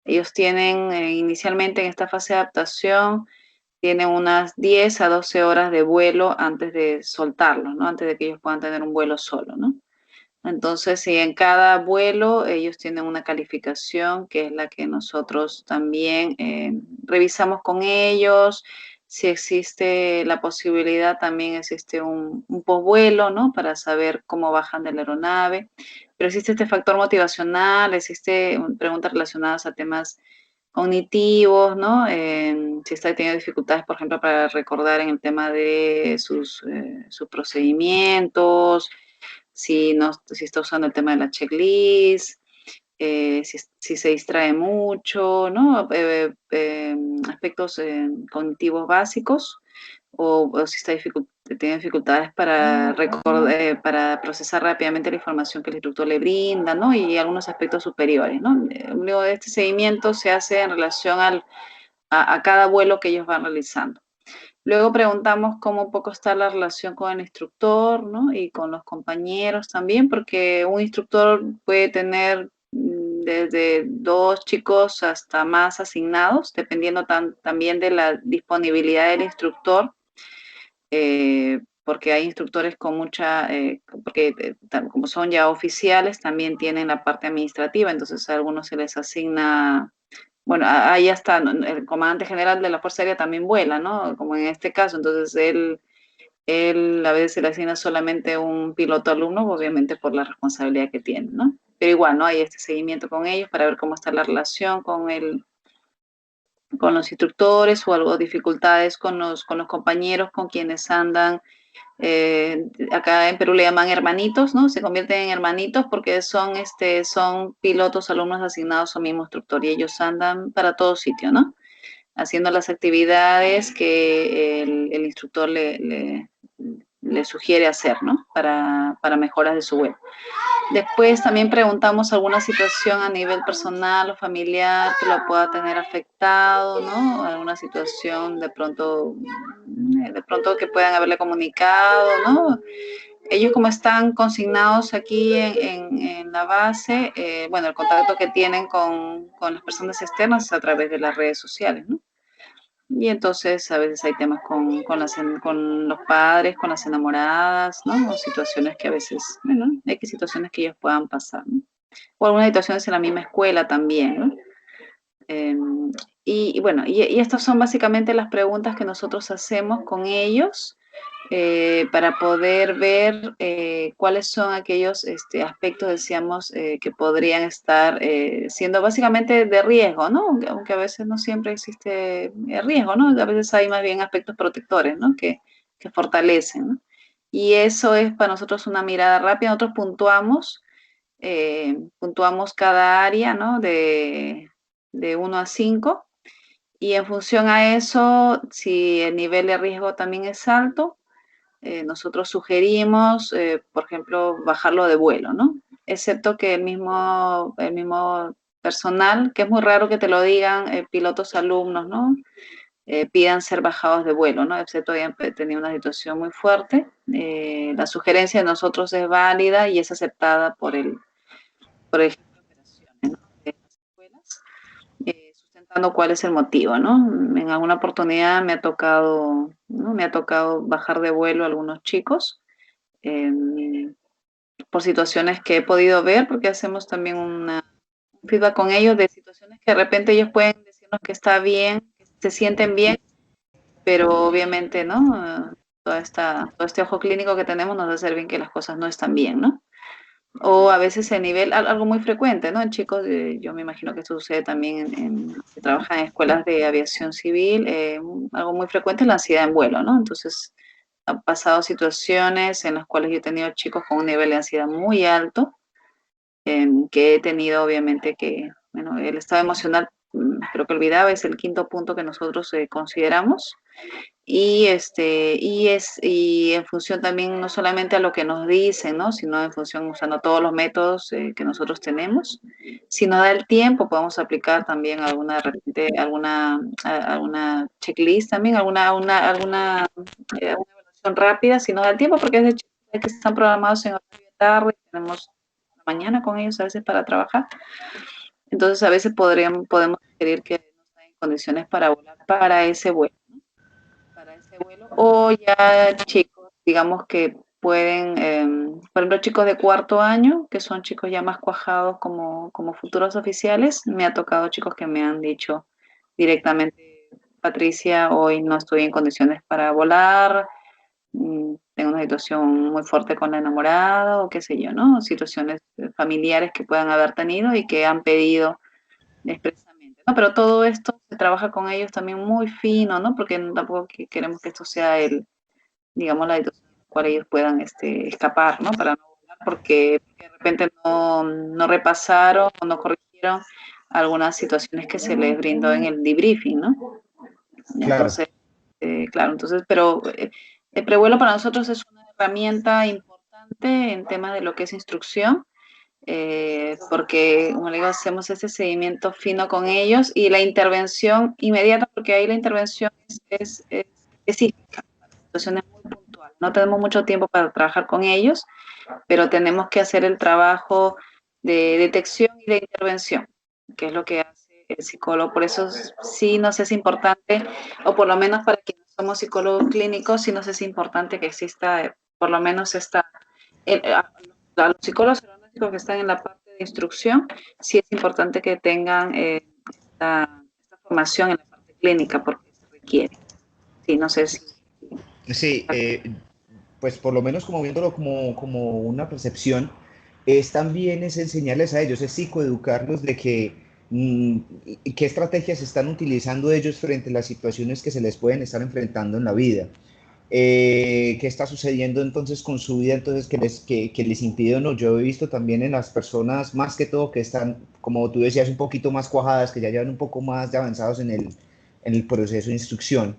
inicialmente en esta fase de adaptación, tienen unas 10 a 12 horas de vuelo antes de soltarlos, ¿no? Antes de que ellos puedan tener un vuelo solo, ¿no? Entonces, si en cada vuelo ellos tienen una calificación que es la que nosotros también revisamos con ellos, Si existe la posibilidad, también existe un posvuelo, ¿no? Para saber cómo bajan de la aeronave. Pero existe este factor motivacional, existe preguntas relacionadas a temas cognitivos, ¿no? Si está teniendo dificultades, por ejemplo, para recordar en el tema de sus procedimientos, si está usando el tema de la checklist, si se distrae mucho, ¿no? Aspectos cognitivos básicos, o si está tiene dificultades para procesar rápidamente la información que el instructor le brinda, ¿no? Y algunos aspectos superiores, ¿no? Luego de este seguimiento se hace en relación a cada vuelo que ellos van realizando. Luego preguntamos cómo un poco está la relación con el instructor, ¿no? Y con los compañeros también, porque un instructor puede tener desde 2 chicos hasta más asignados, dependiendo también de la disponibilidad del instructor, porque hay instructores con porque como son ya oficiales, también tienen la parte administrativa, entonces a algunos se les asigna, bueno, ahí está, ¿no? El comandante general de la Fuerza Aérea también vuela, ¿no? Como en este caso, entonces él a veces se le asigna solamente un piloto alumno, obviamente por la responsabilidad que tiene, ¿no? Pero igual, ¿no? Hay este seguimiento con ellos para ver cómo está la relación con los instructores, o algo dificultades con los compañeros con quienes andan. Acá en Perú le llaman hermanitos, ¿no? Se convierten en hermanitos porque son pilotos, alumnos asignados a un mismo instructor, y ellos andan para todo sitio, ¿no? Haciendo las actividades que el instructor le sugiere hacer, ¿no? Para mejoras de su vuelo. Después también preguntamos alguna situación a nivel personal o familiar que lo pueda tener afectado, ¿no? Alguna situación de pronto que puedan haberle comunicado, ¿no? Ellos, como están consignados aquí en la base, bueno, el contacto que tienen con las personas externas es a través de las redes sociales, ¿no? Y entonces a veces hay temas con los padres, con las enamoradas, ¿no? O situaciones que a veces, bueno, hay que situaciones que ellos puedan pasar, ¿no? O algunas situaciones en la misma escuela también, ¿no? Eh, y bueno, y estas son básicamente las preguntas que nosotros hacemos con ellos, para poder ver cuáles son aquellos aspectos, decíamos, que podrían estar siendo básicamente de riesgo, ¿no? Aunque a veces no siempre existe riesgo, ¿no? A veces hay más bien aspectos protectores, ¿no? Que fortalecen, ¿no? Y eso es para nosotros una mirada rápida. Nosotros puntuamos cada área, ¿no? De 1 a 5, y en función a eso, si el nivel de riesgo también es alto, nosotros sugerimos, por ejemplo, bajarlo de vuelo, ¿no? Excepto que el mismo personal, que es muy raro que te lo digan, pilotos alumnos, ¿no? Pidan ser bajados de vuelo, ¿no? Excepto hayan tenido una situación muy fuerte. La sugerencia de nosotros es válida y es aceptada por el jefe de operaciones, ¿no? De las escuelas, sustentando cuál es el motivo, ¿no? En alguna oportunidad me ha tocado, ¿no? Me ha tocado bajar de vuelo a algunos chicos, eh, por situaciones que he podido ver, porque hacemos también un feedback con ellos de situaciones que de repente ellos pueden decirnos que está bien, que se sienten bien, pero obviamente, ¿no? Todo este ojo clínico que tenemos nos hace ver bien que las cosas no están bien, ¿no? O a veces el nivel, algo muy frecuente, ¿no? En chicos, yo me imagino que esto sucede también que trabajan en escuelas de aviación civil, algo muy frecuente es la ansiedad en vuelo, ¿no? Entonces, han pasado situaciones en las cuales yo he tenido chicos con un nivel de ansiedad muy alto, que he tenido obviamente bueno, el estado emocional, creo que olvidaba, es el quinto punto que nosotros consideramos, y en función también no solamente a lo que nos dicen, ¿no? Sino en función usando todos los métodos que nosotros tenemos. Si nos da el tiempo, podemos aplicar también de repente, alguna checklist también, alguna evaluación rápida, si nos da el tiempo, porque es de chicos que están programados en horario de tarde, tenemos la mañana con ellos a veces para trabajar. Entonces a veces podemos sugerir que nos den condiciones para volar para ese vuelo, o ya chicos, digamos, que pueden, por ejemplo, chicos de cuarto año, que son chicos ya más cuajados como futuros oficiales. Me ha tocado chicos que me han dicho directamente, Patricia, hoy no estoy en condiciones para volar, tengo una situación muy fuerte con la enamorada o qué sé yo, ¿no? Situaciones familiares que puedan haber tenido y que han pedido expresamente, ¿no? Pero todo esto se trabaja con ellos también muy fino, ¿no? Porque tampoco queremos que esto sea digamos, la situación en la cual ellos puedan escapar, ¿no? Para no volar, porque de repente no repasaron o no corrigieron algunas situaciones que se les brindó en el debriefing, ¿no? Claro. Entonces, claro, entonces, pero el prevuelo para nosotros es una herramienta importante en temas de lo que es instrucción, porque, como le digo, hacemos ese seguimiento fino con ellos y la intervención inmediata, porque ahí la intervención es específica, situaciones muy puntuales. No tenemos mucho tiempo para trabajar con ellos, pero tenemos que hacer el trabajo de detección y de intervención, que es lo que hace el psicólogo. Por eso sí nos es importante, o por lo menos para quienes somos psicólogos clínicos, sí nos es importante que exista por lo menos a los psicólogos psicológicos que están en la parte de instrucción, sí es importante que tengan esta formación en la parte clínica porque se requiere. Sí, no sé si... Sí, pues por lo menos como viéndolo como una percepción, es también es enseñarles a ellos, es psicoeducarlos de que qué estrategias están utilizando ellos frente a las situaciones que se les pueden estar enfrentando en la vida. Qué está sucediendo entonces con su vida, entonces que les impide o no. Yo he visto también en las personas, más que todo, que están, como tú decías, un poquito más cuajadas, que ya llevan un poco más de avanzados en el proceso de instrucción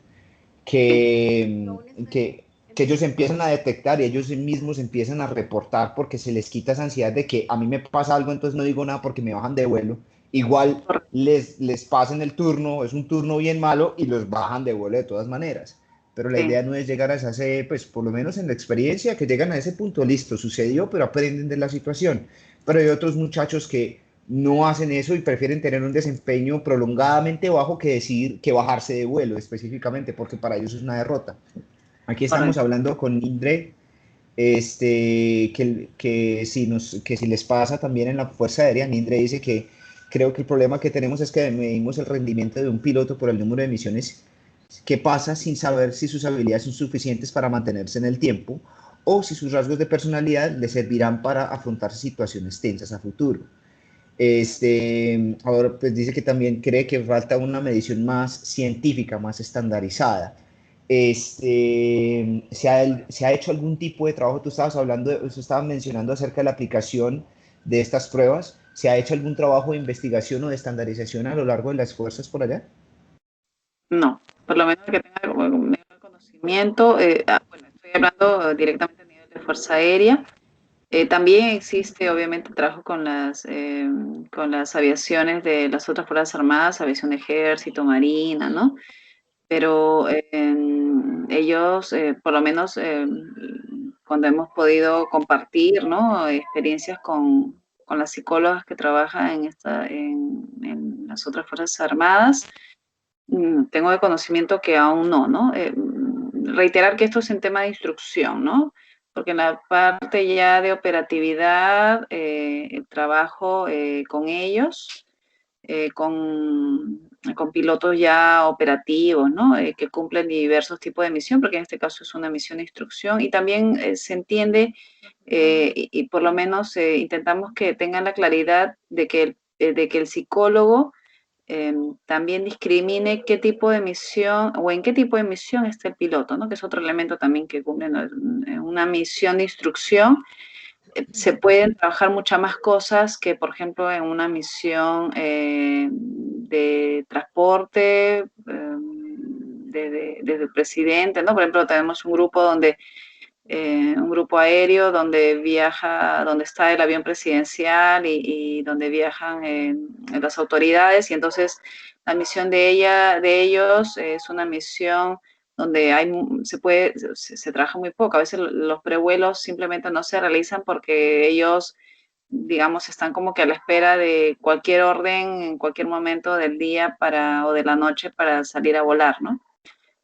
Sí, que ellos empiezan a detectar y ellos mismos empiezan a reportar porque se les quita esa ansiedad de que a mí me pasa algo, entonces no digo nada porque me bajan de vuelo. Igual correcto. les pasan el turno, es un turno bien malo y los bajan de vuelo de todas maneras. Pero la Sí. idea no es llegar a ese, pues por lo menos en la experiencia, que llegan a ese punto, listo, sucedió, pero aprenden de la situación. Pero hay otros muchachos que no hacen eso y prefieren tener un desempeño prolongadamente bajo que decir que bajarse de vuelo específicamente, porque para ellos es una derrota. Aquí estamos Correcto. hablando con Indre, que si les pasa también en la Fuerza Aérea, Indre dice que creo que el problema que tenemos es que medimos el rendimiento de un piloto por el número de misiones que pasa sin saber si sus habilidades son suficientes para mantenerse en el tiempo o si sus rasgos de personalidad le servirán para afrontar situaciones tensas a futuro. Ahora, pues dice que también cree que falta una medición más científica, más estandarizada. ¿Se ha hecho algún tipo de trabajo? Tú estabas hablando, tú estabas mencionando acerca de la aplicación de estas pruebas. ¿Se ha hecho algún trabajo de investigación o de estandarización a lo largo de las fuerzas por allá? No, por lo menos que tenga como un nivel de conocimiento. Bueno, estoy hablando directamente a nivel de Fuerza Aérea. También existe, obviamente, trabajo con las aviaciones de las otras Fuerzas Armadas, aviación de Ejército, Marina, ¿no? Pero ellos, por lo menos cuando hemos podido compartir, ¿no? Experiencias con las psicólogas que trabajan en las otras Fuerzas Armadas, tengo de conocimiento que aún no, reiterar que esto es en tema de instrucción, ¿no? Porque en la parte ya de operatividad, el trabajo con ellos, con pilotos ya operativos, ¿no? Que cumplen diversos tipos de misión, porque en este caso es una misión de instrucción, y también se entiende, y por lo menos intentamos que tengan la claridad de que el psicólogo también discrimine qué tipo de misión o en qué tipo de misión está el piloto, ¿no? Que es otro elemento también que cumple, ¿no? En una misión de instrucción. Se pueden trabajar muchas más cosas que, por ejemplo, en una misión de transporte, desde el presidente, ¿no? Por ejemplo, tenemos un grupo aéreo donde donde está el avión presidencial y donde viajan las autoridades, y entonces la misión de ellos es una misión donde se trabaja muy poco. A veces los prevuelos simplemente no se realizan porque ellos, digamos, están como que a la espera de cualquier orden en cualquier momento del día o de la noche para salir a volar, ¿no?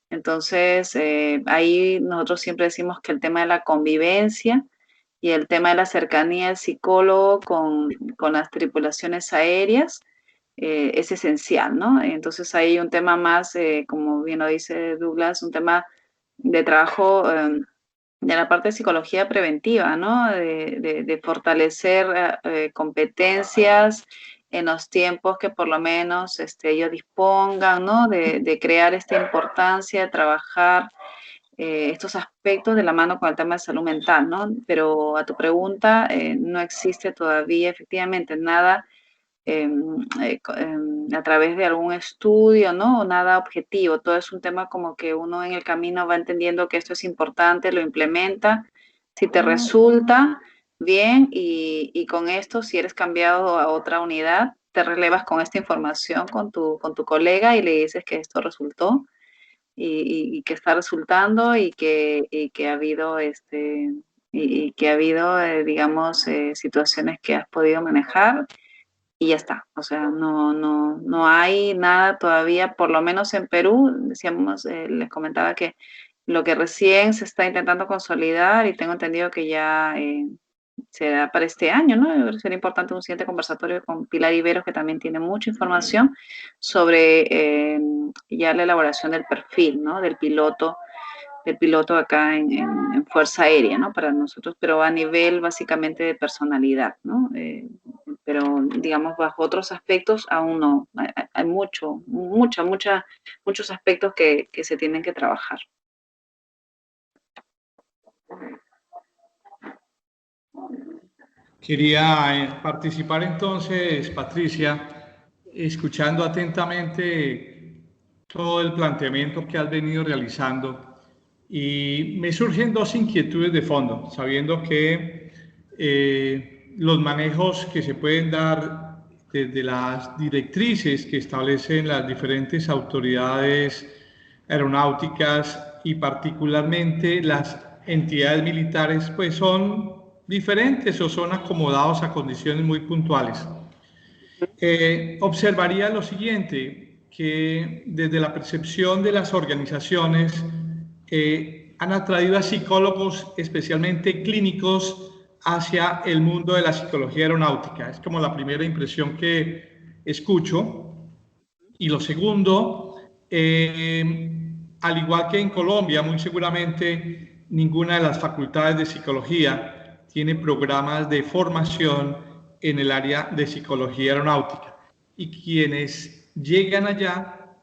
Entonces, ahí nosotros siempre decimos que el tema de la convivencia y el tema de la cercanía del psicólogo con las tripulaciones aéreas es esencial, ¿no? Entonces hay un tema más, como bien lo dice Douglas, un tema de trabajo de la parte de psicología preventiva, ¿no? De fortalecer competencias en los tiempos que por lo menos ellos dispongan, ¿no? De crear esta importancia de trabajar estos aspectos de la mano con el tema de salud mental, ¿no? Pero a tu pregunta, no existe todavía efectivamente nada a través de algún estudio, ¿no? Nada objetivo. Todo es un tema como que uno en el camino va entendiendo que esto es importante, lo implementa. Si te resulta bien y con esto, si eres cambiado a otra unidad, te relevas con esta información con tu colega y le dices que esto resultó y que está resultando y que ha habido y que ha habido, digamos, situaciones que has podido manejar y ya está. O sea, no hay nada todavía, por lo menos en Perú, decíamos, les comentaba que lo que recién se está intentando consolidar y tengo entendido que ya se da para este año, ¿no? Sería importante un siguiente conversatorio con Pilar Iberos, que también tiene mucha información sobre ya la elaboración del perfil, ¿no? Del piloto acá en Fuerza Aérea, ¿no? Para nosotros, pero a nivel básicamente de personalidad, ¿no? Pero digamos bajo otros aspectos aún no. Hay muchos aspectos que se tienen que trabajar. Quería participar entonces, Patricia, escuchando atentamente todo el planteamiento que has venido realizando y me surgen dos inquietudes de fondo, sabiendo que los manejos que se pueden dar desde las directrices que establecen las diferentes autoridades aeronáuticas y particularmente las entidades militares, pues son diferentes o son acomodados a condiciones muy puntuales. Observaría lo siguiente, que desde la percepción de las organizaciones han atraído a psicólogos, especialmente clínicos, hacia el mundo de la psicología aeronáutica. Es como la primera impresión que escucho. Y lo segundo, al igual que en Colombia, muy seguramente ninguna de las facultades de psicología tiene programas de formación en el área de psicología aeronáutica. Y quienes llegan allá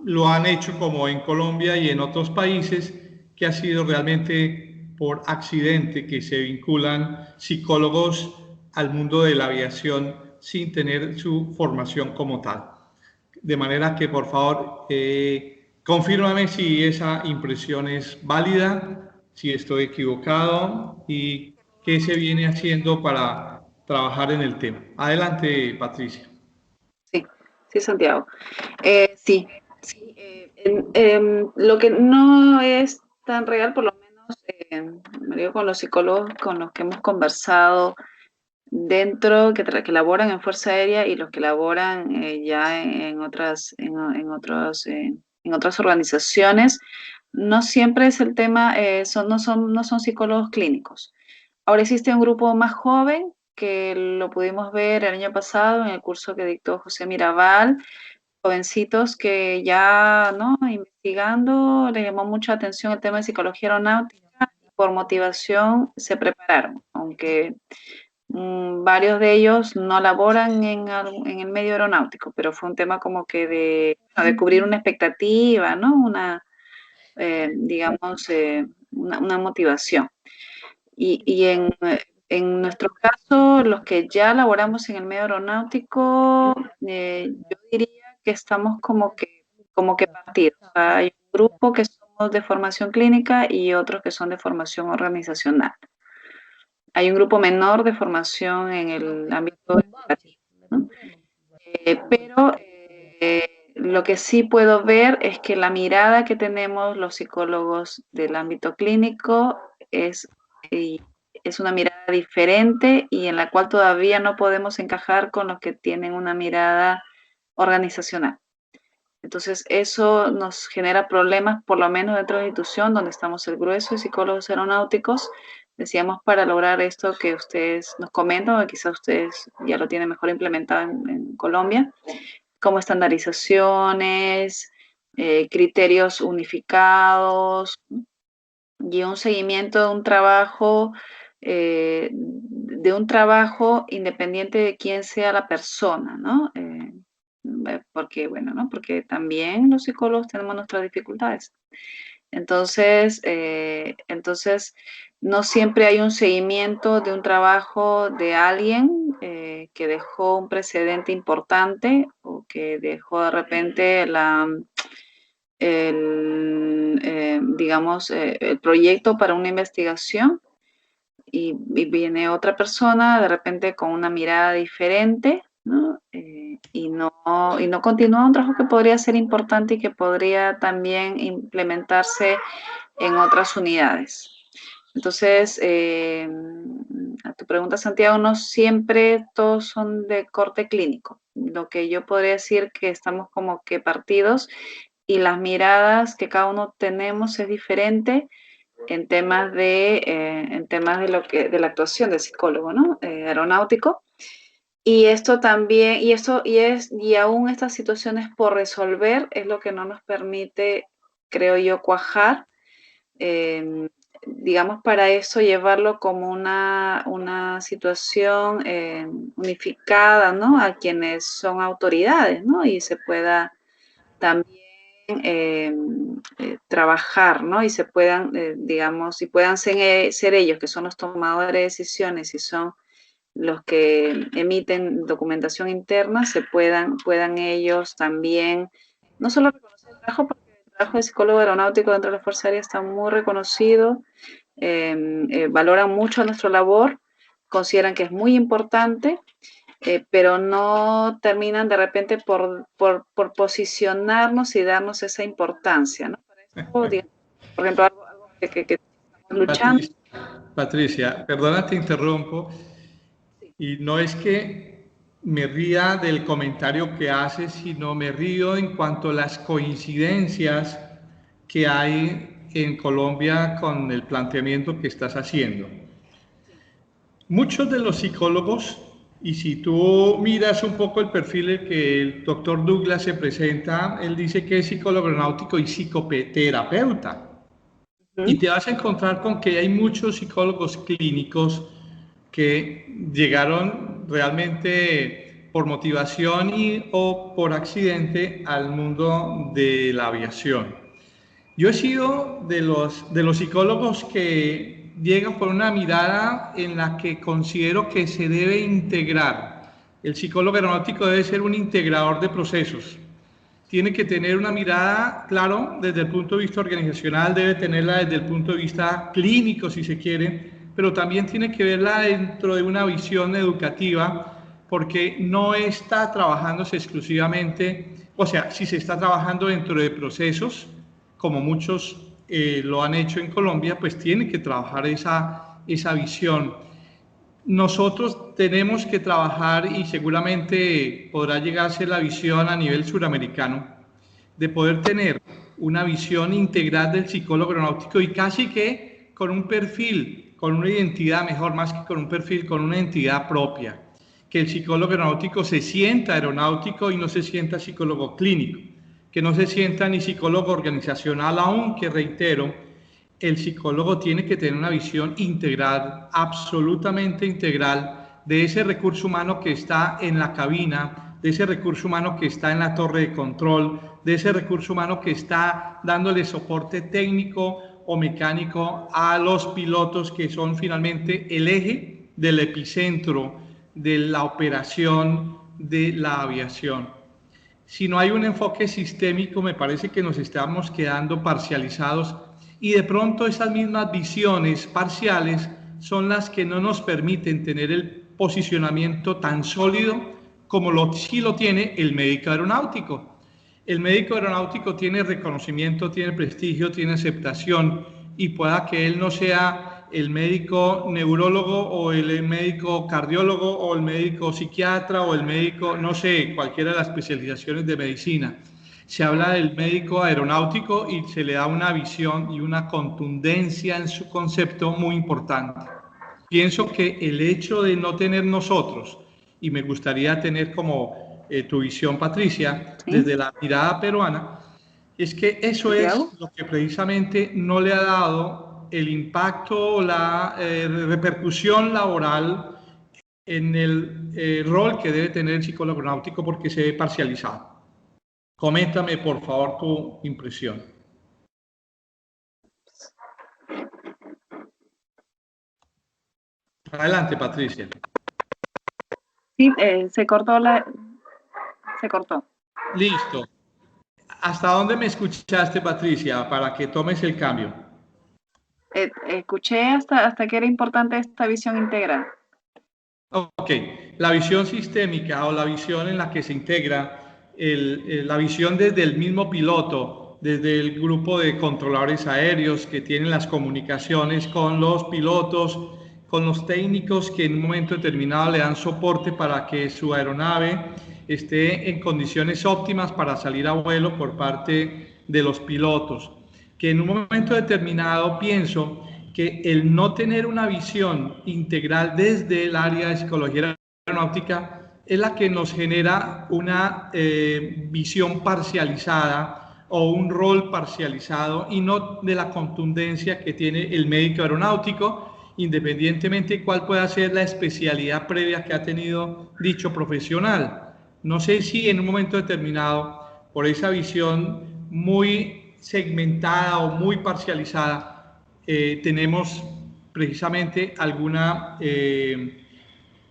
lo han hecho como en Colombia y en otros países, que ha sido realmente por accidente que se vinculan psicólogos al mundo de la aviación sin tener su formación como tal. De manera que, por favor, confírmame si esa impresión es válida, si estoy equivocado y qué se viene haciendo para trabajar en el tema. Adelante, Patricia. Sí, Santiago. Sí. Lo que no es tan real, por lo menos, me digo con los psicólogos con los que hemos conversado dentro, que laboran en Fuerza Aérea y los que laboran ya en otras organizaciones, no siempre es el tema, no son psicólogos clínicos. Ahora existe un grupo más joven que lo pudimos ver el año pasado en el curso que dictó José Mirabal, jovencitos que ya, ¿no? Investigando, les llamó mucha atención el tema de psicología aeronáutica y por motivación se prepararon, aunque varios de ellos no laboran en el medio aeronáutico, pero fue un tema como que de cubrir una expectativa, ¿no? Digamos, una motivación. Y en nuestro caso, los que ya laboramos en el medio aeronáutico, yo diría que estamos como que partidos. O sea, hay un grupo que somos de formación clínica y otros que son de formación organizacional. Hay un grupo menor de formación en el ámbito educativo, ¿no? Pero lo que sí puedo ver es que la mirada que tenemos los psicólogos del ámbito clínico es, es una mirada diferente y en la cual todavía no podemos encajar con los que tienen una mirada organizacional. Entonces, eso nos genera problemas, por lo menos dentro de la institución donde estamos el grueso de psicólogos aeronáuticos. Decíamos, para lograr esto que ustedes nos comentan, o quizás ustedes ya lo tienen mejor implementado en Colombia, como estandarizaciones, criterios unificados y un seguimiento de un trabajo independiente de quién sea la persona, ¿no? Porque, bueno, ¿no? Porque también los psicólogos tenemos nuestras dificultades. Entonces, no siempre hay un seguimiento de un trabajo de alguien que dejó un precedente importante o que dejó de repente digamos, el proyecto para una investigación y viene otra persona de repente con una mirada diferente, ¿no? Y no continúa un trabajo que podría ser importante y que podría también implementarse en otras unidades. Entonces, a tu pregunta, Santiago, no siempre todos son de corte clínico. Lo que yo podría decir que estamos como que partidos y las miradas que cada uno tenemos es diferente en temas de la actuación del psicólogo, ¿no? Aeronáutico. Y esto también, y aún estas situaciones por resolver es lo que no nos permite, creo yo, cuajar, digamos, para eso llevarlo como una situación unificada, ¿no? A quienes son autoridades, ¿no? Y se pueda también trabajar, ¿no? Y se puedan, digamos, y puedan ser ellos, que son los tomadores de decisiones y son los que emiten documentación interna, puedan ellos también, no solo reconocer el trabajo, porque el trabajo de psicólogo aeronáutico dentro de la Fuerza Aérea está muy reconocido, valoran mucho nuestra labor, consideran que es muy importante, pero no terminan de repente por posicionarnos y darnos esa importancia, ¿no? Para eso, digamos, por ejemplo, algo que estamos luchando. Patricia, perdona, te interrumpo. Y no es que me ría del comentario que haces, sino me río en cuanto a las coincidencias que hay en Colombia con el planteamiento que estás haciendo. Muchos de los psicólogos, y si tú miras un poco el perfil que el doctor Douglas se presenta, él dice que es psicólogo aeronáutico y psicoterapeuta. Y te vas a encontrar con que hay muchos psicólogos clínicos que llegaron realmente por motivación o por accidente al mundo de la aviación. Yo he sido de los psicólogos que llegan por una mirada en la que considero que se debe integrar. El psicólogo aeronáutico debe ser un integrador de procesos. Tiene que tener una mirada, claro, desde el punto de vista organizacional, debe tenerla desde el punto de vista clínico, si se quiere, pero también tiene que verla dentro de una visión educativa, porque no está trabajándose exclusivamente, o sea, si se está trabajando dentro de procesos, como muchos lo han hecho en Colombia, pues tiene que trabajar esa visión. Nosotros tenemos que trabajar, y seguramente podrá llegarse la visión a nivel suramericano, de poder tener una visión integral del psicólogo aeronáutico y casi que con un perfil, con una identidad, mejor más que con un perfil, con una identidad propia. Que el psicólogo aeronáutico se sienta aeronáutico y no se sienta psicólogo clínico, que no se sienta ni psicólogo organizacional, aunque reitero, el psicólogo tiene que tener una visión integral, absolutamente integral, de ese recurso humano que está en la cabina, de ese recurso humano que está en la torre de control, de ese recurso humano que está dándole soporte técnico o mecánico a los pilotos, que son finalmente el eje del epicentro de la operación de la aviación. Si no hay un enfoque sistémico, me parece que nos estamos quedando parcializados, y de pronto esas mismas visiones parciales son las que no nos permiten tener el posicionamiento tan sólido como sí lo tiene el médico aeronáutico. El médico aeronáutico tiene reconocimiento, tiene prestigio, tiene aceptación, y pueda que él no sea el médico neurólogo o el médico cardiólogo o el médico psiquiatra o el médico, no sé, cualquiera de las especializaciones de medicina. Se habla del médico aeronáutico y se le da una visión y una contundencia en su concepto muy importante. Pienso que el hecho de no tener nosotros, y me gustaría tener como tu visión, Patricia, ¿Sí? desde la mirada peruana, es que eso Santiago. es lo que precisamente no le ha dado el impacto o la repercusión laboral en el rol que debe tener el psicólogo aeronáutico porque se ve parcializado. Coméntame, por favor, tu impresión. Adelante, Patricia. Sí, se cortó. Listo. ¿Hasta dónde me escuchaste, Patricia, para que tomes el cambio? Escuché hasta que era importante esta visión integral. Ok, la visión sistémica o la visión en la que se integra la visión desde el mismo piloto, desde el grupo de controladores aéreos que tienen las comunicaciones con los pilotos, con los técnicos que en un momento determinado le dan soporte para que su aeronave esté en condiciones óptimas para salir a vuelo por parte de los pilotos, que en un momento determinado pienso que el no tener una visión integral desde el área de psicología aeronáutica es la que nos genera una visión parcializada o un rol parcializado y no de la contundencia que tiene el médico aeronáutico, independientemente de cuál pueda ser la especialidad previa que ha tenido dicho profesional. No sé si en un momento determinado, por esa visión muy segmentada o muy parcializada, tenemos precisamente alguna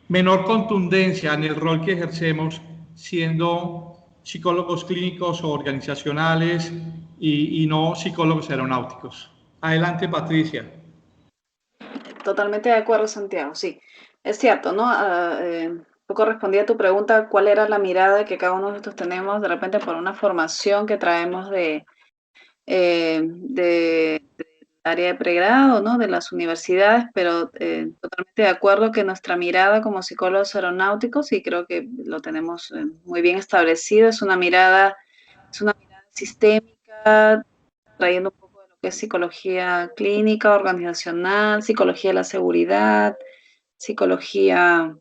menor contundencia en el rol que ejercemos siendo psicólogos clínicos o organizacionales y no psicólogos aeronáuticos. Adelante, Patricia. Totalmente de acuerdo, Santiago, sí. Es cierto, ¿no? Poco respondí a tu pregunta, ¿cuál era la mirada que cada uno de nosotros tenemos de repente por una formación que traemos de área de pregrado, ¿no? De las universidades, pero totalmente de acuerdo que nuestra mirada como psicólogos aeronáuticos, y creo que lo tenemos muy bien establecido, es una mirada sistémica, trayendo un poco de lo que es psicología clínica, organizacional, psicología de la seguridad, psicología,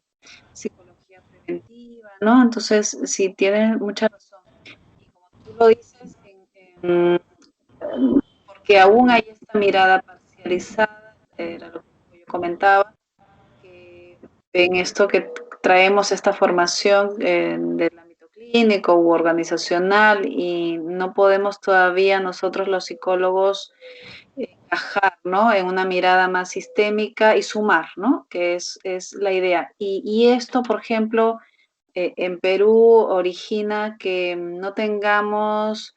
psicología preventiva, ¿no? Entonces, sí, tienes mucha razón. Y como tú lo dices, porque aún hay esta mirada parcializada, era lo que yo comentaba, que en esto que traemos esta formación del ámbito clínico u organizacional y no podemos todavía nosotros los psicólogos encajar, ¿no? En una mirada más sistémica y sumar, ¿no? Que es la idea. Y esto, por ejemplo, en Perú origina que no tengamos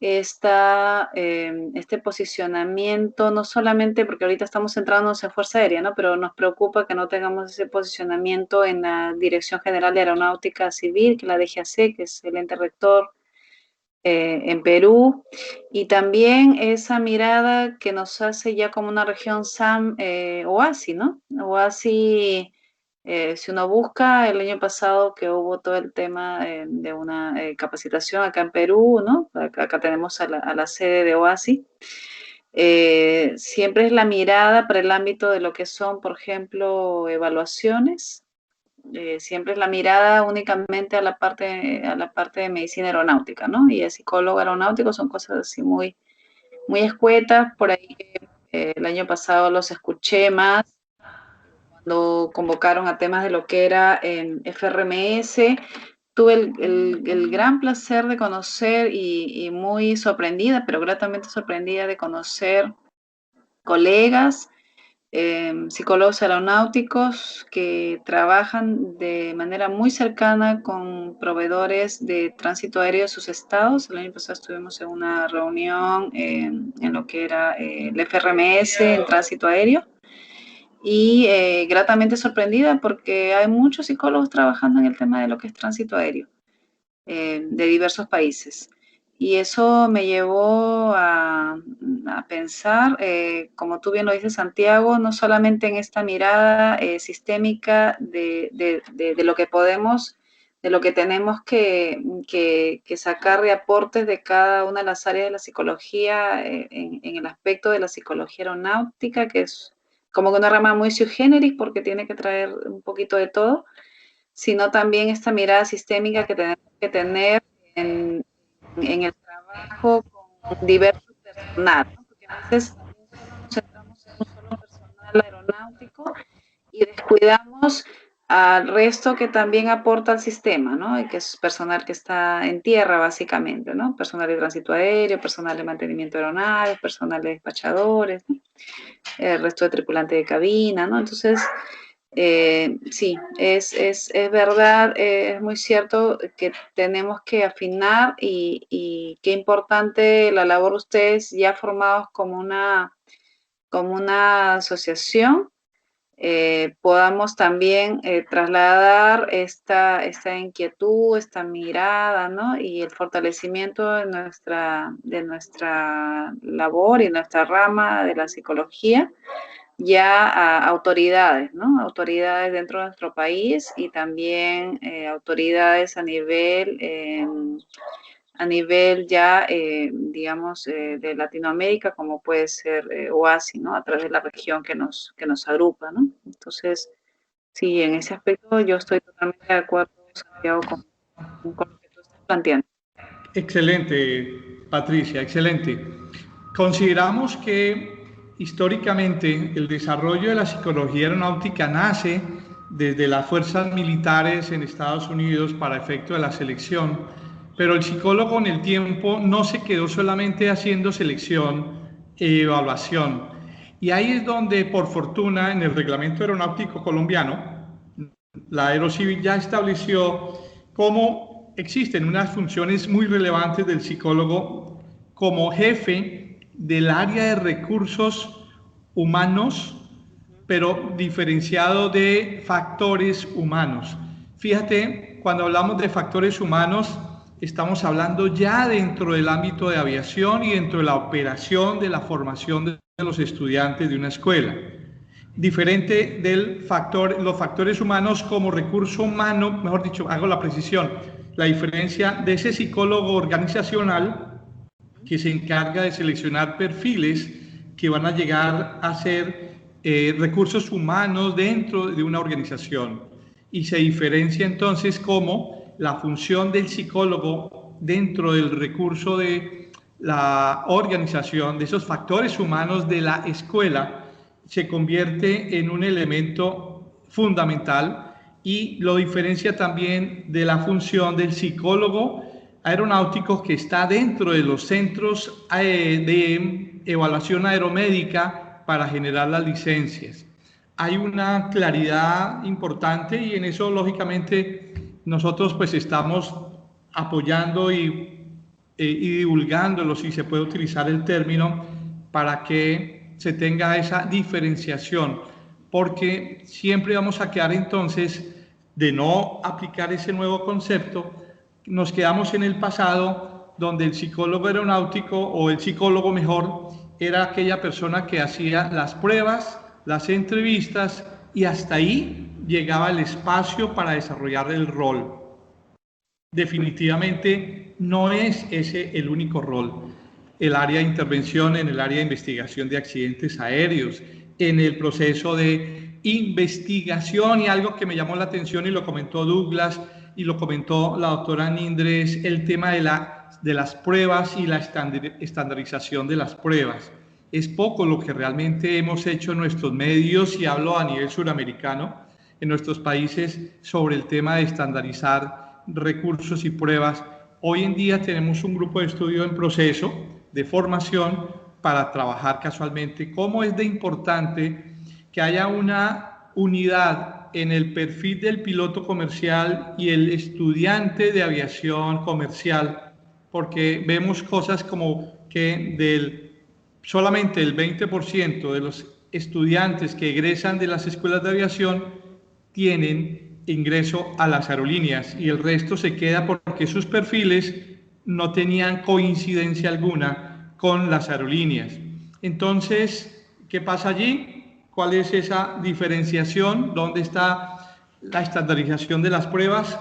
este posicionamiento, no solamente porque ahorita estamos centrándonos en Fuerza Aérea, ¿no? Pero nos preocupa que no tengamos ese posicionamiento en la Dirección General de Aeronáutica Civil, que es la DGAC, que es el ente rector en Perú, y también esa mirada que nos hace ya como una región SAM OASI, ¿no? OASI, si uno busca, el año pasado que hubo todo el tema de una capacitación acá en Perú, ¿no? Acá tenemos a la sede de OASI. Siempre es la mirada para el ámbito de lo que son, por ejemplo, evaluaciones, siempre es la mirada únicamente a la parte de medicina aeronáutica, ¿no? Y el psicólogo aeronáutico son cosas así muy, muy escuetas. Por ahí el año pasado los escuché más cuando convocaron a temas de lo que era FRMS. Tuve el gran placer de conocer y muy sorprendida, pero gratamente sorprendida de conocer colegas psicólogos aeronáuticos que trabajan de manera muy cercana con proveedores de tránsito aéreo de sus estados. El año pasado estuvimos en una reunión en lo que era el FRMS en tránsito aéreo y gratamente sorprendida porque hay muchos psicólogos trabajando en el tema de lo que es tránsito aéreo de diversos países. Y eso me llevó a pensar, como tú bien lo dices, Santiago, no solamente en esta mirada sistémica de lo que podemos de lo que tenemos que sacar de aportes de cada una de las áreas de la psicología en el aspecto de la psicología aeronáutica, que es como que una rama muy sui generis porque tiene que traer un poquito de todo, sino también esta mirada sistémica que tenemos que tener en el trabajo con diversos personal, ¿no? Porque a veces también solo nos centramos en un solo personal aeronáutico y descuidamos al resto que también aporta al sistema, ¿no? Y que es personal que está en tierra, básicamente, ¿no? Personal de tránsito aéreo, personal de mantenimiento aeronaves, personal de despachadores, ¿no? El resto de tripulante de cabina, ¿no? Entonces, sí, es verdad, es muy cierto que tenemos que afinar y qué importante la labor de ustedes ya formados como una asociación, podamos también trasladar esta inquietud, esta mirada, ¿no? Y el fortalecimiento de nuestra labor y nuestra rama de la psicología ya a autoridades, ¿no? Autoridades dentro de nuestro país y también autoridades a nivel ya, digamos, de Latinoamérica, como puede ser OASI, ¿no? A través de la región que nos agrupa, ¿no? Entonces, sí, en ese aspecto yo estoy totalmente de acuerdo, Santiago, con lo que tú estás planteando. Excelente, Patricia, excelente. Consideramos que históricamente el desarrollo de la psicología aeronáutica nace desde las fuerzas militares en Estados Unidos para efecto de la selección, pero el psicólogo en el tiempo no se quedó solamente haciendo selección e evaluación. Y ahí es donde, por fortuna, en el reglamento aeronáutico colombiano, la Aerocivil ya estableció cómo existen unas funciones muy relevantes del psicólogo como jefe del área de recursos humanos, pero diferenciado de factores humanos. Fíjate, cuando hablamos de factores humanos, estamos hablando ya dentro del ámbito de aviación y dentro de la operación de la formación de los estudiantes de una escuela. Diferente del los factores humanos como recurso humano, mejor dicho, hago la precisión, la diferencia de ese psicólogo organizacional que se encarga de seleccionar perfiles que van a llegar a ser recursos humanos dentro de una organización. Y se diferencia entonces como la función del psicólogo dentro del recurso de la organización, de esos factores humanos de la escuela, se convierte en un elemento fundamental y lo diferencia también de la función del psicólogo aeronáutico que está dentro de los centros de evaluación aeromédica para generar las licencias. Hay una claridad importante y en eso lógicamente nosotros pues estamos apoyando y divulgándolo, si se puede utilizar el término, para que se tenga esa diferenciación, porque siempre vamos a quedar entonces de no aplicar ese nuevo concepto, nos quedamos en el pasado donde el psicólogo aeronáutico o el psicólogo mejor era aquella persona que hacía las pruebas, las entrevistas y hasta ahí llegaba el espacio para desarrollar el rol. Definitivamente no es ese el único rol. El área de intervención en el área de investigación de accidentes aéreos, en el proceso de investigación, y algo que me llamó la atención y lo comentó Douglas y lo comentó la doctora Nindres, el tema de las pruebas y la estandarización de las pruebas. Es poco lo que realmente hemos hecho en nuestros medios, y hablo a nivel suramericano, en nuestros países, sobre el tema de estandarizar recursos y pruebas. Hoy en día tenemos un grupo de estudio en proceso de formación para trabajar casualmente cómo es de importante que haya una unidad en el perfil del piloto comercial y el estudiante de aviación comercial, porque vemos cosas como que solamente el 20% de los estudiantes que egresan de las escuelas de aviación tienen ingreso a las aerolíneas y el resto se queda porque sus perfiles no tenían coincidencia alguna con las aerolíneas. Entonces, ¿qué pasa allí? ¿Cuál es esa diferenciación? ¿Dónde está la estandarización de las pruebas?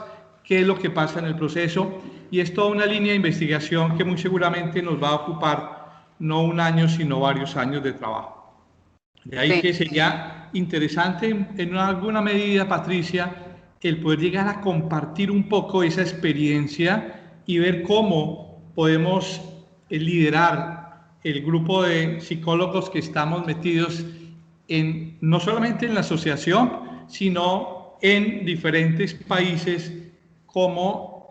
qué es lo que pasa en el proceso, y es toda una línea de investigación que muy seguramente nos va a ocupar no un año, sino varios años de trabajo. De ahí que sería interesante en alguna medida, Patricia, el poder llegar a compartir un poco esa experiencia y ver cómo podemos liderar el grupo de psicólogos que estamos metidos en, no solamente en la asociación, sino en diferentes países, cómo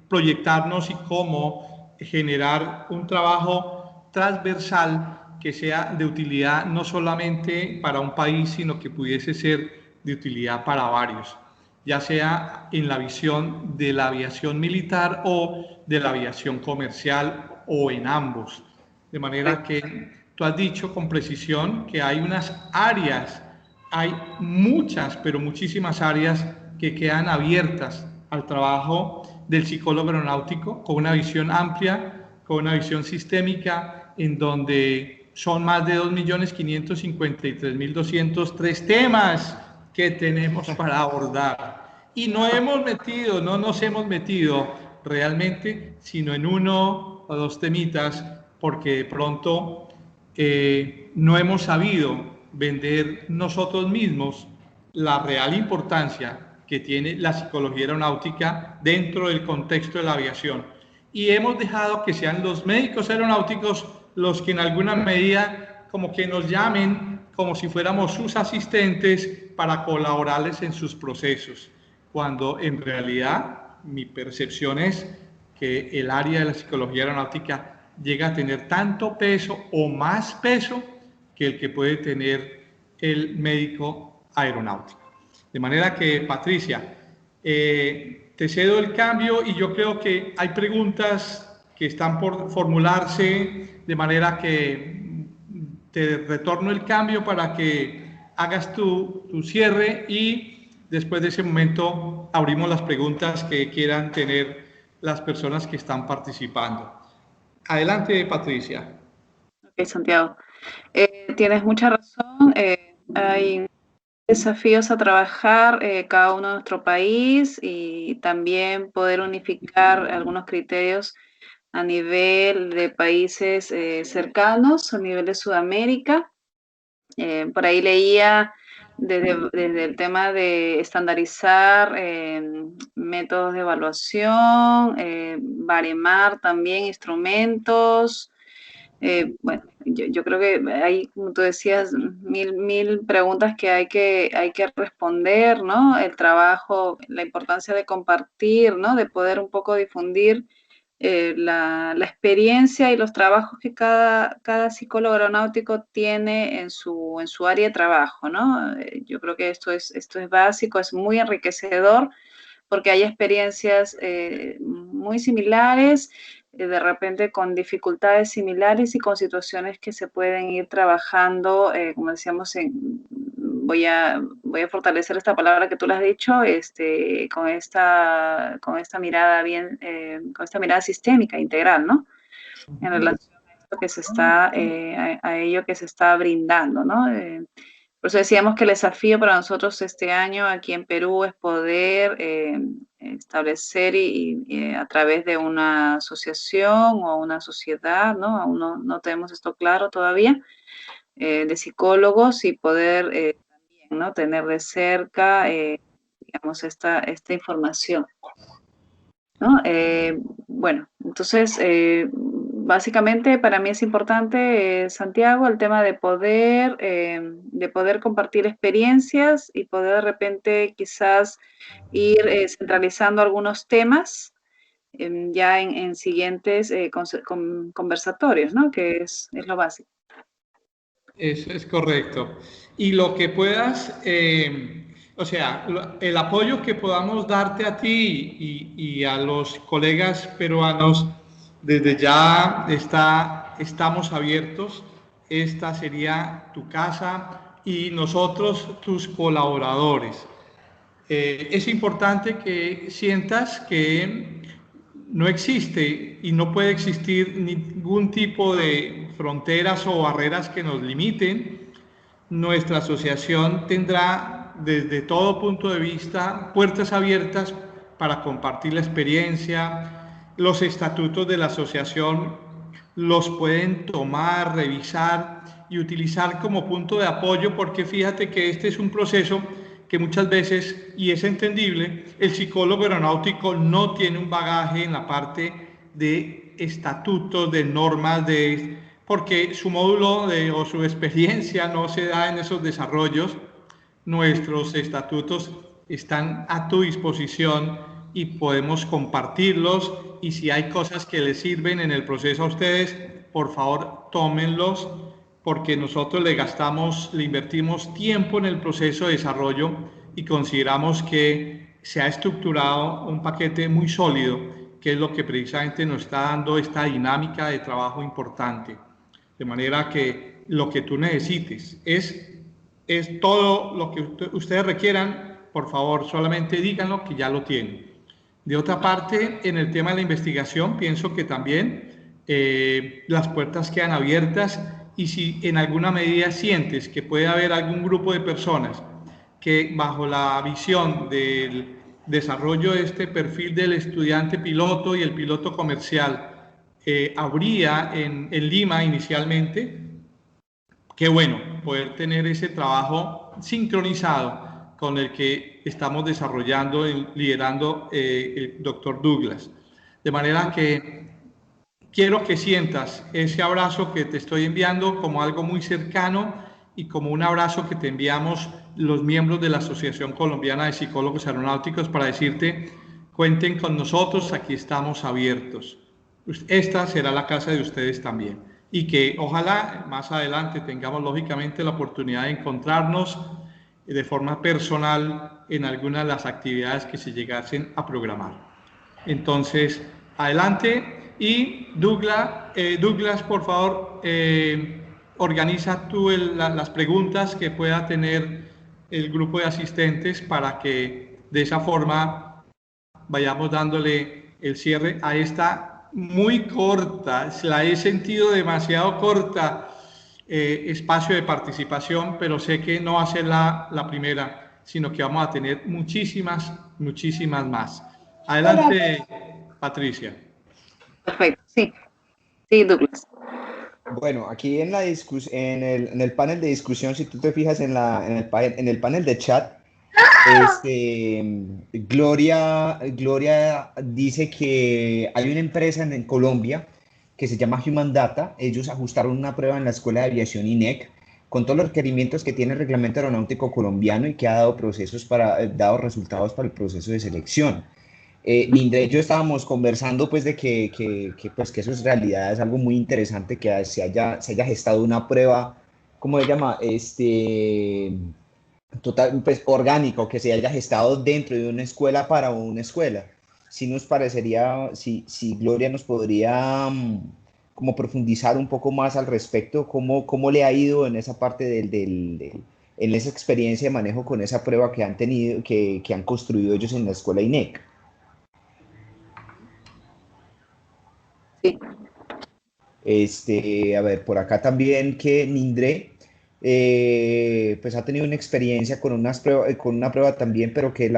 proyectarnos y cómo generar un trabajo transversal que sea de utilidad no solamente para un país, sino que pudiese ser de utilidad para varios, ya sea en la visión de la aviación militar o de la aviación comercial o en ambos. De manera que tú has dicho con precisión que hay unas áreas, hay muchas, pero muchísimas áreas que quedan abiertas al trabajo del psicólogo aeronáutico con una visión amplia, con una visión sistémica, en donde son más de 2.553.203 temas que tenemos para abordar. Y no nos hemos metido realmente, sino en uno o dos temitas, porque de pronto no hemos sabido vender nosotros mismos la real importancia que tiene la psicología aeronáutica dentro del contexto de la aviación. Y hemos dejado que sean los médicos aeronáuticos los que en alguna medida como que nos llamen como si fuéramos sus asistentes para colaborarles en sus procesos, cuando en realidad mi percepción es que el área de la psicología aeronáutica llega a tener tanto peso o más peso que el que puede tener el médico aeronáutico. De manera que, Patricia, te cedo el cambio y yo creo que hay preguntas que están por formularse, de manera que te retorno el cambio para que hagas tu cierre y después de ese momento abrimos las preguntas que quieran tener las personas que están participando. Adelante, Patricia. Ok, Santiago. Tienes mucha razón. Hay desafíos a trabajar cada uno en nuestro país y también poder unificar algunos criterios a nivel de países cercanos, a nivel de Sudamérica. Por ahí leía desde el tema de estandarizar métodos de evaluación, baremar también instrumentos. Bueno, yo creo que hay, como tú decías, mil preguntas que hay que responder, ¿no? El trabajo, la importancia de compartir, ¿no? De poder un poco difundir la experiencia y los trabajos que cada psicólogo aeronáutico tiene en su área de trabajo, ¿no? Yo creo que esto es básico, es muy enriquecedor porque hay experiencias muy similares, de repente con dificultades similares y con situaciones que se pueden ir trabajando, como decíamos, voy a fortalecer esta palabra que tú le has dicho, con esta mirada con esta mirada sistémica, integral, ¿no? En relación a esto que se está, a ello que se está brindando, ¿no? Por eso decíamos que el desafío para nosotros este año aquí en Perú es poder establecer y a través de una asociación o una sociedad, ¿no? Aún no tenemos esto claro todavía, de psicólogos y poder también, ¿no? Tener de cerca, digamos, esta información, ¿no? Bueno, entonces, básicamente para mí es importante, Santiago, el tema de poder compartir experiencias y poder de repente quizás ir centralizando algunos temas ya en siguientes conversatorios, ¿no? Que es lo básico. Eso es correcto. Y lo que puedas, o sea, el apoyo que podamos darte a ti y a los colegas peruanos, desde ya estamos abiertos. Esta sería tu casa y nosotros tus colaboradores. Es importante que sientas que no existe y no puede existir ningún tipo de fronteras o barreras que nos limiten. Nuestra asociación tendrá desde todo punto de vista puertas abiertas para compartir la experiencia. Los estatutos de la asociación los pueden tomar, revisar y utilizar como punto de apoyo, porque fíjate que este es un proceso que muchas veces, y es entendible, el psicólogo aeronáutico no tiene un bagaje en la parte de estatutos, de normas, porque su módulo o su experiencia no se da en esos desarrollos. Nuestros estatutos están a tu disposición y podemos compartirlos, y si hay cosas que les sirven en el proceso a ustedes, por favor tómenlos, porque nosotros le invertimos tiempo en el proceso de desarrollo y consideramos que se ha estructurado un paquete muy sólido, que es lo que precisamente nos está dando esta dinámica de trabajo importante. De manera que lo que tú necesites es todo lo que ustedes requieran, por favor, solamente díganlo que ya lo tienen. De otra parte, en el tema de la investigación, pienso que también las puertas quedan abiertas, y si en alguna medida sientes que puede haber algún grupo de personas que bajo la visión del desarrollo de este perfil del estudiante piloto y el piloto comercial habría en Lima inicialmente, qué bueno poder tener ese trabajo sincronizado con el que estamos desarrollando y liderando el doctor Douglas. De manera que quiero que sientas ese abrazo que te estoy enviando como algo muy cercano y como un abrazo que te enviamos los miembros de la Asociación Colombiana de Psicólogos Aeronáuticos para decirte, cuenten con nosotros, aquí estamos abiertos. Esta será la casa de ustedes también. Y que ojalá más adelante tengamos lógicamente la oportunidad de encontrarnos de forma personal en algunas de las actividades que se llegasen a programar. Entonces, adelante. Y Douglas, por favor, organiza tú las preguntas que pueda tener el grupo de asistentes para que de esa forma vayamos dándole el cierre a esta muy corta, la he sentido demasiado corta, espacio de participación, pero sé que no va a ser la primera, sino que vamos a tener muchísimas más. Adelante, Patricia. Perfecto, sí, Douglas. Bueno, aquí en el panel de discusión, si tú te fijas en el panel de chat, Gloria dice que hay una empresa en Colombia que se llama Human Data. Ellos ajustaron una prueba en la Escuela de Aviación INEC con todos los requerimientos que tiene el reglamento aeronáutico colombiano y que ha dado resultados para el proceso de selección. Mindre y yo estábamos conversando pues de que eso es realidad, es algo muy interesante que se haya gestado una prueba, ¿cómo se llama? Total, pues orgánico, que se haya gestado dentro de una escuela para una escuela. Sí nos parecería, si Gloria nos podría como profundizar un poco más al respecto, cómo le ha ido en esa parte en esa experiencia de manejo con esa prueba que han tenido, que han construido ellos en la escuela INEC. Sí. A ver, por acá también que Mindre pues ha tenido una experiencia con una prueba también, pero que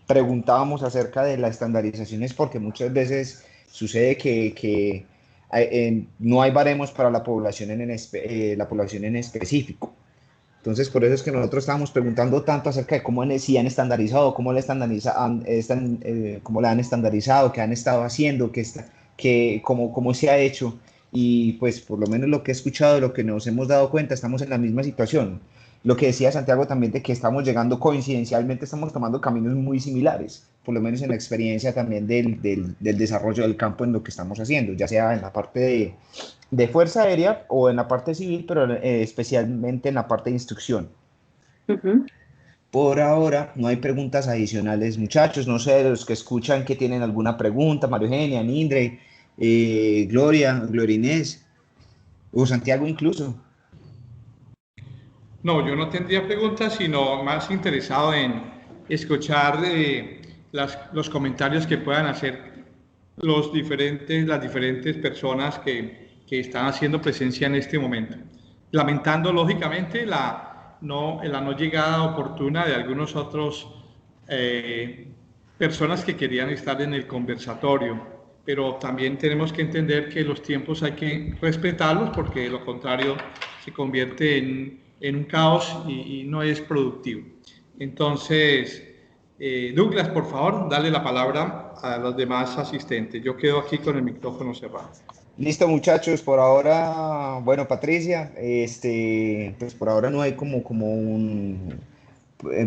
preguntábamos acerca de las estandarizaciones, porque muchas veces sucede que no hay baremos para la población en específico. Entonces, por eso es que nosotros estábamos preguntando tanto acerca de cómo si han estandarizado, cómo la han estandarizado, qué han estado haciendo, cómo se ha hecho. Y pues por lo menos lo que he escuchado, lo que nos hemos dado cuenta, estamos en la misma situación. Lo que decía Santiago también de que estamos llegando coincidencialmente, estamos tomando caminos muy similares, por lo menos en la experiencia también del desarrollo del campo en lo que estamos haciendo, ya sea en la parte de Fuerza Aérea o en la parte civil, pero especialmente en la parte de instrucción. Uh-huh. Por ahora no hay preguntas adicionales, muchachos. No sé, los que escuchan que tienen alguna pregunta, María Eugenia, Nindre, Gloria Inés o Santiago incluso. No, yo no tendría preguntas, sino más interesado en escuchar los comentarios que puedan hacer las diferentes personas que están haciendo presencia en este momento. Lamentando, lógicamente, la no llegada oportuna de algunos otros personas que querían estar en el conversatorio, pero también tenemos que entender que los tiempos hay que respetarlos porque de lo contrario se convierte en un caos y no es productivo. Entonces, Douglas, por favor, dale la palabra a los demás asistentes. Yo quedo aquí con el micrófono cerrado. Listo, muchachos, por ahora, bueno, Patricia, pues por ahora no hay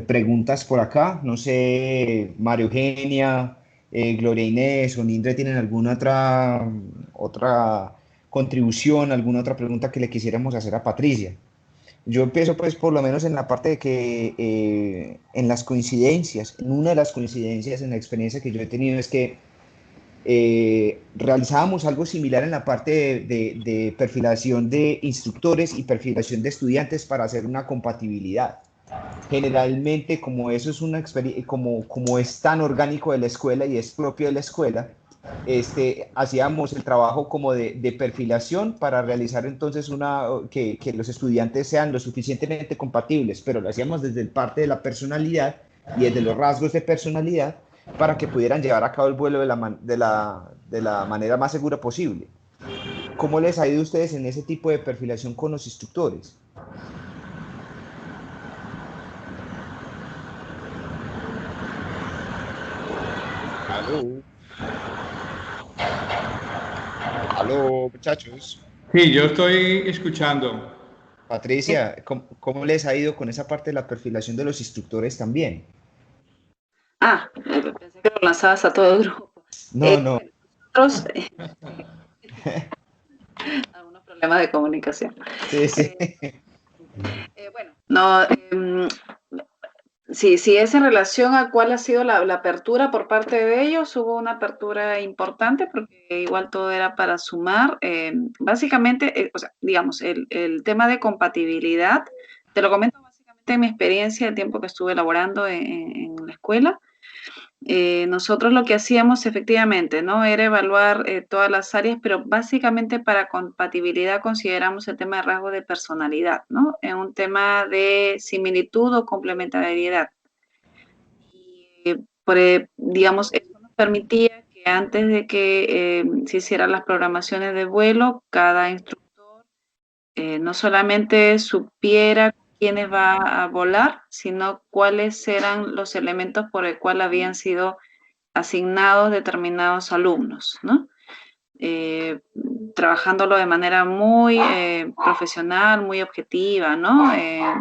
preguntas por acá. No sé, María Eugenia, Gloria Inés o Nindre tienen alguna otra contribución, alguna otra pregunta que le quisiéramos hacer a Patricia. Yo empiezo pues por lo menos en la parte de que en las coincidencias, en una de las coincidencias en la experiencia que yo he tenido es que realizábamos algo similar en la parte de perfilación de instructores y perfilación de estudiantes para hacer una compatibilidad. Generalmente, como eso es una experiencia, como es tan orgánico de la escuela y es propio de la escuela, hacíamos el trabajo como de perfilación para realizar entonces que los estudiantes sean lo suficientemente compatibles, pero lo hacíamos desde el parte de la personalidad y desde los rasgos de personalidad para que pudieran llevar a cabo el vuelo de la manera más segura posible. ¿Cómo les ha ido a ustedes en ese tipo de perfilación con los instructores? Aló. Aló, muchachos. Sí, yo estoy escuchando. Patricia, ¿cómo les ha ido con esa parte de la perfilación de los instructores también? Pensé que lo lanzabas a todo el grupo. No, no. Nosotros, algunos problemas de comunicación. Sí, sí. Bueno, no, si es en relación a cuál ha sido la apertura por parte de ellos, hubo una apertura importante porque igual todo era para sumar. Básicamente, o sea, digamos, el tema de compatibilidad, te lo comento básicamente en mi experiencia, el tiempo que estuve laborando en la escuela. Nosotros lo que hacíamos efectivamente, ¿no? Era evaluar todas las áreas, pero básicamente para compatibilidad consideramos el tema de rasgos de personalidad, ¿no? En un tema de similitud o complementariedad. Y, digamos, eso nos permitía que antes de que se hicieran las programaciones de vuelo, cada instructor no solamente supiera quiénes va a volar, sino cuáles eran los elementos por el cual habían sido asignados determinados alumnos, ¿no? Trabajándolo de manera muy profesional, muy objetiva, ¿no?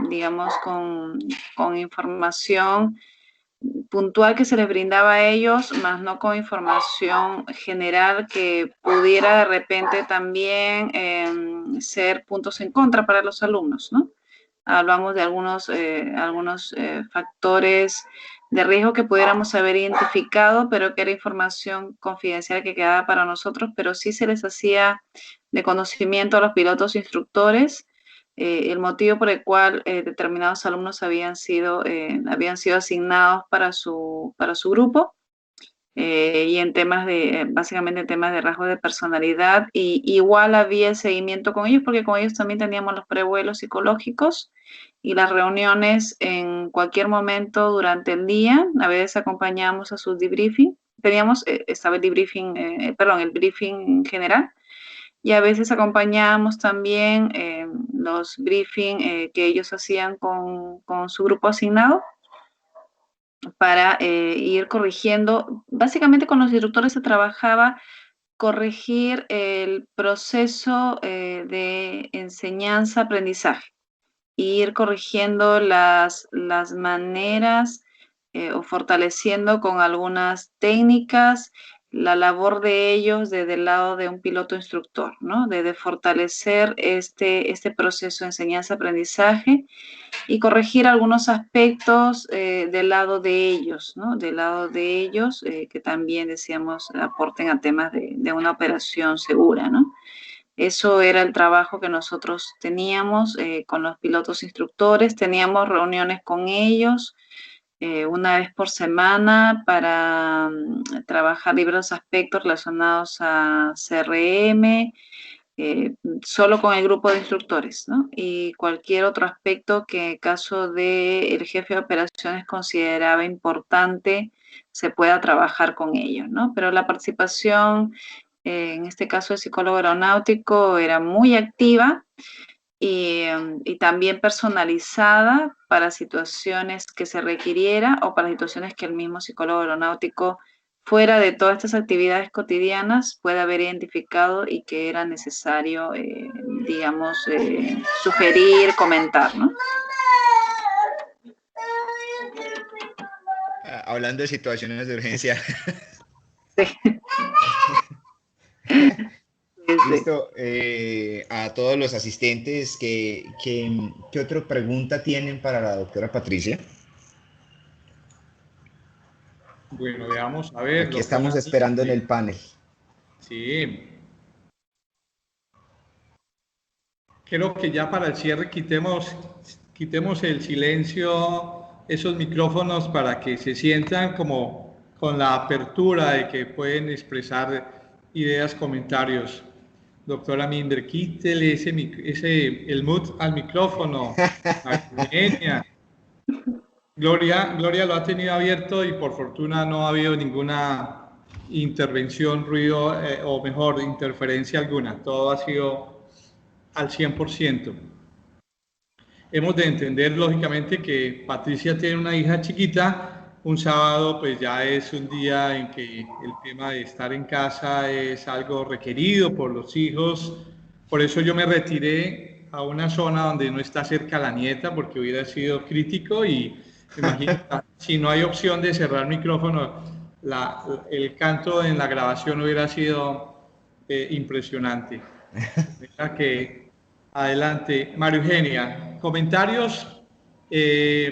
Digamos, con información puntual que se les brindaba a ellos, más no con información general que pudiera de repente también ser puntos en contra para los alumnos, ¿no? Hablamos de algunos factores de riesgo que pudiéramos haber identificado, pero que era información confidencial que quedaba para nosotros, pero sí se les hacía de conocimiento a los pilotos instructores el motivo por el cual determinados alumnos habían sido asignados para su grupo y en temas básicamente en temas de rasgos de personalidad. Y igual había seguimiento con ellos porque con ellos también teníamos los prevuelos psicológicos y las reuniones en cualquier momento durante el día. A veces acompañábamos a su debriefing. Estaba el debriefing, el briefing general. Y a veces acompañábamos también los briefing que ellos hacían con su grupo asignado para ir corrigiendo. Básicamente con los instructores se trabajaba corregir el proceso de enseñanza-aprendizaje, ir corrigiendo las maneras o fortaleciendo con algunas técnicas la labor de ellos desde el lado de un piloto instructor, ¿no? De fortalecer este proceso de enseñanza-aprendizaje y corregir algunos aspectos del lado de ellos, ¿no? Del lado de ellos que también, decíamos, aporten a temas de una operación segura, ¿no? Eso era el trabajo que nosotros teníamos con los pilotos instructores, teníamos reuniones con ellos una vez por semana para trabajar diversos aspectos relacionados a CRM, solo con el grupo de instructores, ¿no? Y cualquier otro aspecto que en caso del jefe de operaciones consideraba importante, se pueda trabajar con ellos, ¿no? Pero la participación, en este caso el psicólogo aeronáutico, era muy activa y también personalizada para situaciones que se requiriera o para situaciones que el mismo psicólogo aeronáutico, fuera de todas estas actividades cotidianas, puede haber identificado y que era necesario, digamos, sugerir, comentar, ¿no? Hablando de situaciones de urgencia. Sí. Listo, a todos los asistentes, ¿qué otra pregunta tienen para la doctora Patricia? Bueno, veamos, a ver, Aquí estamos doctora. esperando en el panel. Sí, creo que ya para el cierre quitemos el silencio, esos micrófonos para que se sientan como con la apertura de que pueden expresar ideas, comentarios. Doctora Minder, quítele el mute al micrófono. Eugenia. Gloria lo ha tenido abierto y por fortuna no ha habido ninguna intervención, ruido o mejor, interferencia alguna. Todo ha sido al 100%. Hemos de entender, lógicamente, que Patricia tiene una hija chiquita. Un sábado, pues ya es un día en que el tema de estar en casa es algo requerido por los hijos. Por eso yo me retiré a una zona donde no está cerca la nieta, porque hubiera sido crítico y me imagino, si no hay opción de cerrar el micrófono, el canto en la grabación hubiera sido impresionante. Mira que adelante. María Eugenia, comentarios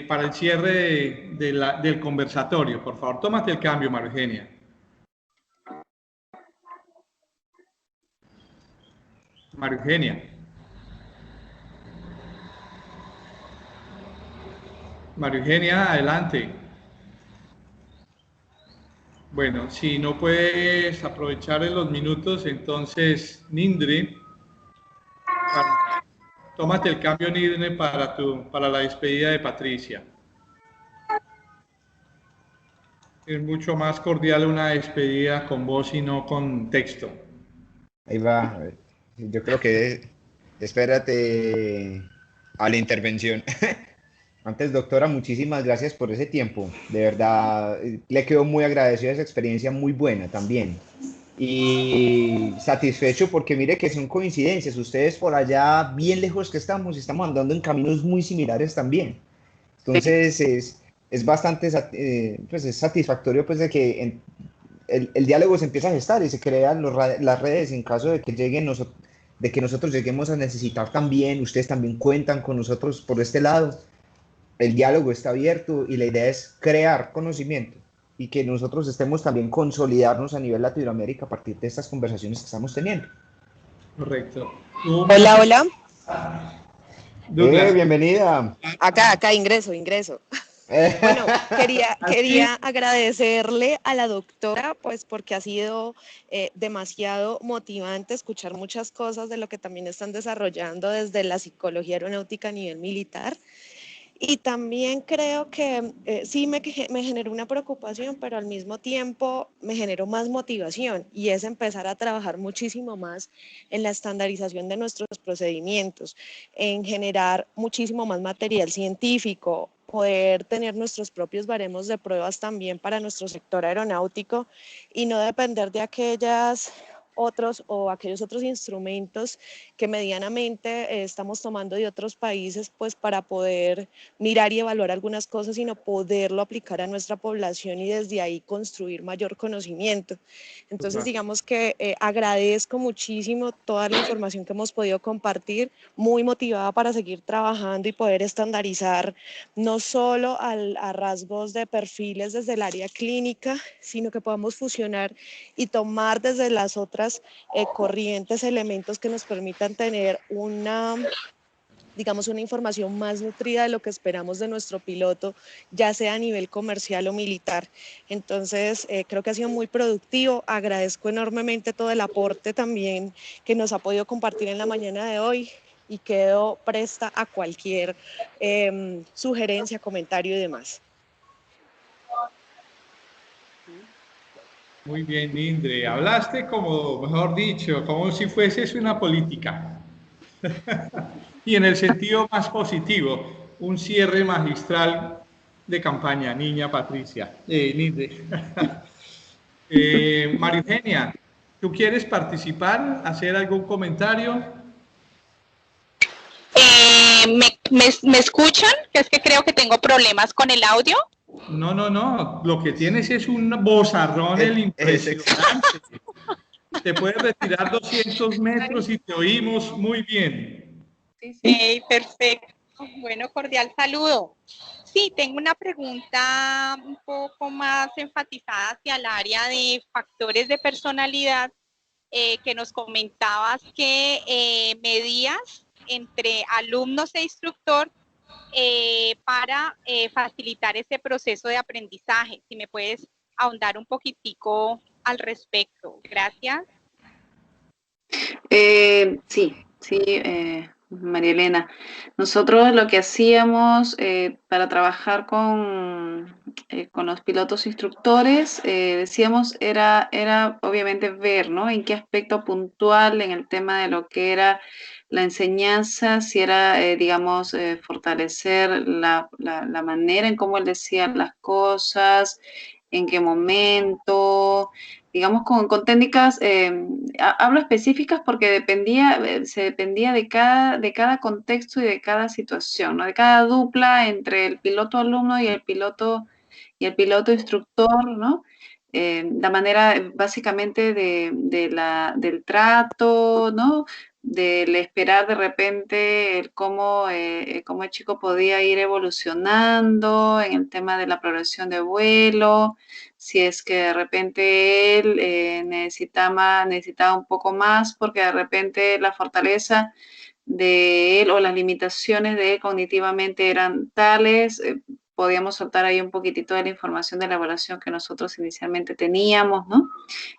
para el cierre del conversatorio. Por favor, tómate el cambio, María Eugenia. María Eugenia. María Eugenia, adelante. Bueno, si no puedes aprovechar en los minutos, entonces, Nindre, tómate el cambio, Nindre, para la despedida de Patricia. Es mucho más cordial una despedida con voz y no con texto. Ahí va. Yo creo que espérate a la intervención. Antes, doctora, muchísimas gracias por ese tiempo. De verdad, le quedo muy agradecido, esa experiencia muy buena también. Y satisfecho porque mire que son coincidencias. Ustedes por allá, bien lejos que estamos andando en caminos muy similares también. Entonces, es bastante pues es satisfactorio pues de que el diálogo se empieza a gestar y se crean las redes en caso de que de que nosotros lleguemos a necesitar también. Ustedes también cuentan con nosotros por este lado. El diálogo está abierto y la idea es crear conocimiento y que nosotros estemos también consolidarnos a nivel Latinoamérica a partir de estas conversaciones que estamos teniendo. Correcto. Hola, hola. Bienvenida. Acá, ingreso. Bueno, quería agradecerle a la doctora, pues porque ha sido demasiado motivante escuchar muchas cosas de lo que también están desarrollando desde la psicología aeronáutica a nivel militar. Y también creo que sí me generó una preocupación, pero al mismo tiempo me generó más motivación y es empezar a trabajar muchísimo más en la estandarización de nuestros procedimientos, en generar muchísimo más material científico, poder tener nuestros propios baremos de pruebas también para nuestro sector aeronáutico y no depender de aquellos otros instrumentos que medianamente estamos tomando de otros países, pues para poder mirar y evaluar algunas cosas, sino poderlo aplicar a nuestra población y desde ahí construir mayor conocimiento. Entonces, digamos que agradezco muchísimo toda la información que hemos podido compartir, muy motivada para seguir trabajando y poder estandarizar no solo a rasgos de perfiles desde el área clínica, sino que podamos fusionar y tomar desde las otras corrientes elementos que nos permitan tener una digamos, una información más nutrida de lo que esperamos de nuestro piloto, ya sea a nivel comercial o militar. Entonces, creo que ha sido muy productivo. Agradezco enormemente todo el aporte también que nos ha podido compartir en la mañana de hoy y quedo presta a cualquier sugerencia, comentario y demás. Muy bien, Indre. Hablaste como, mejor dicho, como si fueses una política. Y en el sentido más positivo, un cierre magistral de campaña, niña Patricia, Indre. María Eugenia, ¿tú quieres participar, hacer algún comentario? ¿Me escuchan? Es que creo que tengo problemas con el audio. No, no, no. Lo que tienes es un vozarrón impresionante. Te puedes retirar 200 metros y te oímos muy bien. Sí. Perfecto. Bueno, cordial saludo. Sí, tengo una pregunta un poco más enfatizada hacia el área de factores de personalidad, que nos comentabas que medías entre alumnos e instructor para facilitar ese proceso de aprendizaje. Si me puedes ahondar un poquitico al respecto. Gracias. Sí, María Elena. Nosotros lo que hacíamos para trabajar con los pilotos instructores, decíamos, era obviamente ver, ¿no? En qué aspecto puntual en el tema de lo que era la enseñanza, si era, digamos, fortalecer la manera en cómo él decía las cosas, en qué momento, digamos, con técnicas, hablo específicas porque se dependía de cada contexto y de cada situación, ¿no? De cada dupla entre el piloto alumno y el piloto instructor, ¿no? La manera básicamente del trato, ¿no? Del esperar de repente cómo el chico podía ir evolucionando en el tema de la progresión de vuelo, si es que de repente él necesitaba un poco más porque de repente la fortaleza de él o las limitaciones de él cognitivamente eran tales, podíamos soltar ahí un poquitito de la información de la evaluación que nosotros inicialmente teníamos, ¿no?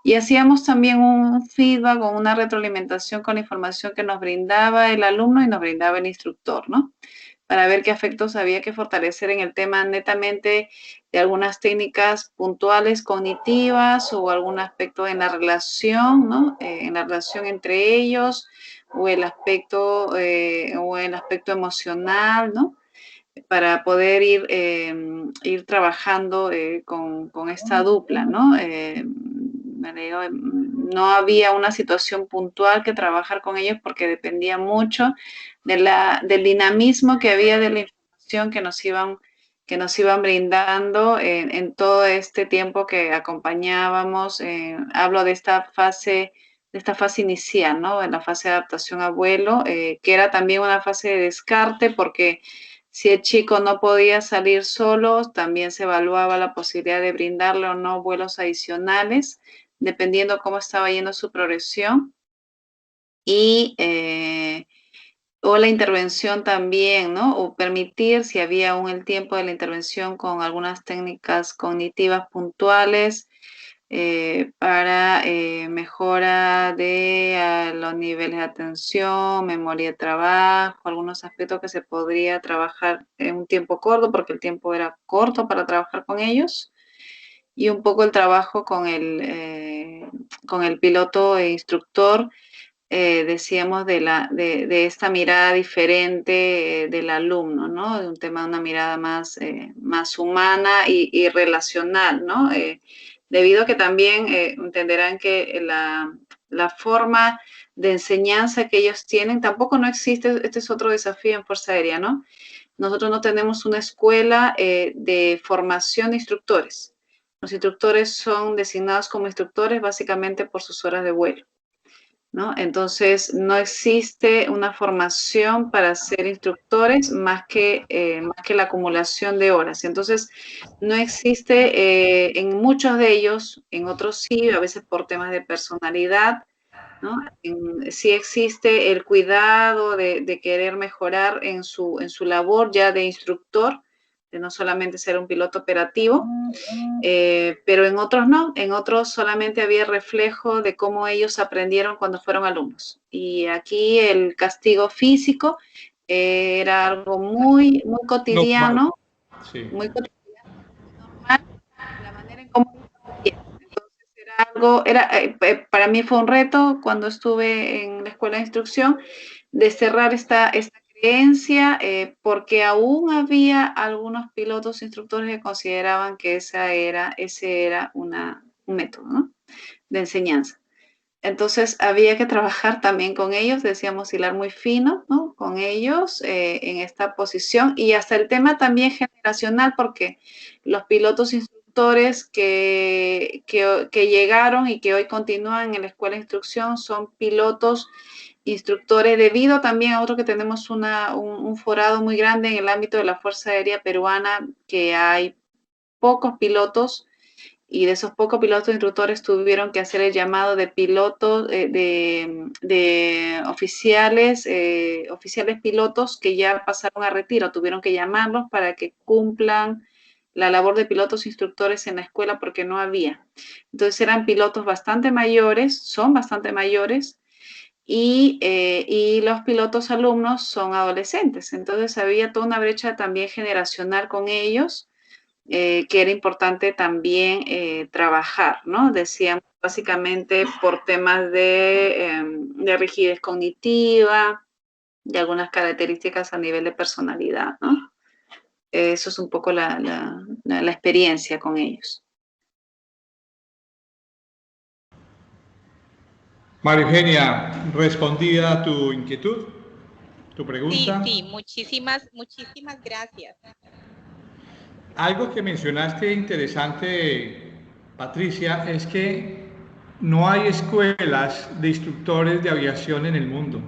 Y hacíamos también un feedback o una retroalimentación con la información que nos brindaba el alumno y nos brindaba el instructor, ¿no? Para ver qué aspectos había que fortalecer en el tema netamente de algunas técnicas puntuales cognitivas o algún aspecto en la relación, ¿no? En la relación entre ellos o el aspecto emocional, ¿no? Para poder ir trabajando con esta dupla, ¿no? No había una situación puntual que trabajar con ellos porque dependía mucho del dinamismo que había de la información que nos iban brindando en todo este tiempo que acompañábamos. Hablo de esta fase inicial, ¿no? En la fase de adaptación a vuelo, que era también una fase de descarte porque si el chico no podía salir solo, también se evaluaba la posibilidad de brindarle o no vuelos adicionales, dependiendo cómo estaba yendo su progresión. Y, o la intervención también, ¿no? O permitir, si había aún el tiempo de la intervención con algunas técnicas cognitivas puntuales, para mejora de los niveles de atención, memoria de trabajo, algunos aspectos que se podría trabajar en un tiempo corto, porque el tiempo era corto para trabajar con ellos, y un poco el trabajo con el piloto e instructor, decíamos, de esta mirada diferente del alumno, ¿no? De un tema, de una mirada más humana y relacional, ¿no? Debido a que también entenderán que la forma de enseñanza que ellos tienen, tampoco no existe, este es otro desafío en Fuerza Aérea, ¿no? Nosotros no tenemos una escuela de formación de instructores. Los instructores son designados como instructores básicamente por sus horas de vuelo, ¿no? Entonces, no existe una formación para ser instructores más que la acumulación de horas. Entonces, no existe en muchos de ellos, en otros sí, a veces por temas de personalidad, ¿no? Sí existe el cuidado de querer mejorar en su labor ya de instructor, de no solamente ser un piloto operativo, pero en otros no, en otros solamente había reflejo de cómo ellos aprendieron cuando fueron alumnos. Y aquí el castigo físico era algo muy, muy Normal, cotidiano, sí. muy cotidiano, normal, la manera en cómo entonces era algo, para mí fue un reto cuando estuve en la escuela de instrucción de cerrar esta creencia, porque aún había algunos pilotos instructores que consideraban que ese era un método, ¿no?, de enseñanza. Entonces había que trabajar también con ellos, decíamos hilar muy fino, ¿no?, con ellos en esta posición, y hasta el tema también generacional, porque los pilotos instructores que llegaron y que hoy continúan en la escuela de instrucción son pilotos instructores, debido también a otro que tenemos un forado muy grande en el ámbito de la Fuerza Aérea Peruana, que hay pocos pilotos, y de esos pocos pilotos instructores tuvieron que hacer el llamado de pilotos, de oficiales, oficiales pilotos que ya pasaron a retiro, tuvieron que llamarlos para que cumplan la labor de pilotos instructores en la escuela porque no había. Entonces eran pilotos bastante mayores, son bastante mayores, y los pilotos alumnos son adolescentes. Entonces había toda una brecha también generacional con ellos, que era importante también trabajar, ¿no? Decíamos básicamente por temas de rigidez cognitiva, de algunas características a nivel de personalidad, ¿no? Eso es un poco la experiencia con ellos. María Eugenia, respondida tu inquietud, tu pregunta. Sí, muchísimas gracias. Algo que mencionaste interesante, Patricia, es que no hay escuelas de instructores de aviación en el mundo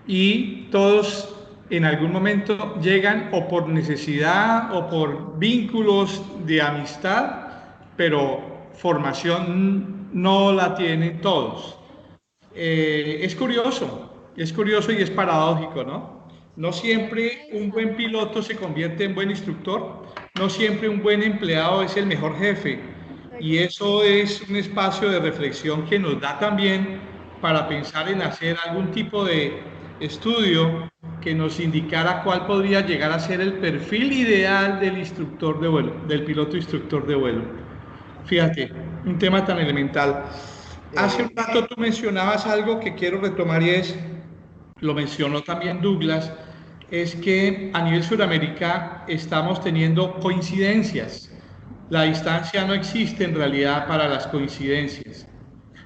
y todos en algún momento llegan o por necesidad o por vínculos de amistad, pero formación no la tienen todos. Es curioso y es paradójico, ¿no? No siempre un buen piloto se convierte en buen instructor, no siempre un buen empleado es el mejor jefe, y eso es un espacio de reflexión que nos da también para pensar en hacer algún tipo de estudio que nos indicara cuál podría llegar a ser el perfil ideal del instructor de vuelo, del piloto instructor de vuelo. Fíjate, un tema tan elemental. Hace un rato tú mencionabas algo que quiero retomar y lo mencionó también Douglas, es que a nivel Sudamérica estamos teniendo coincidencias. La distancia no existe en realidad para las coincidencias.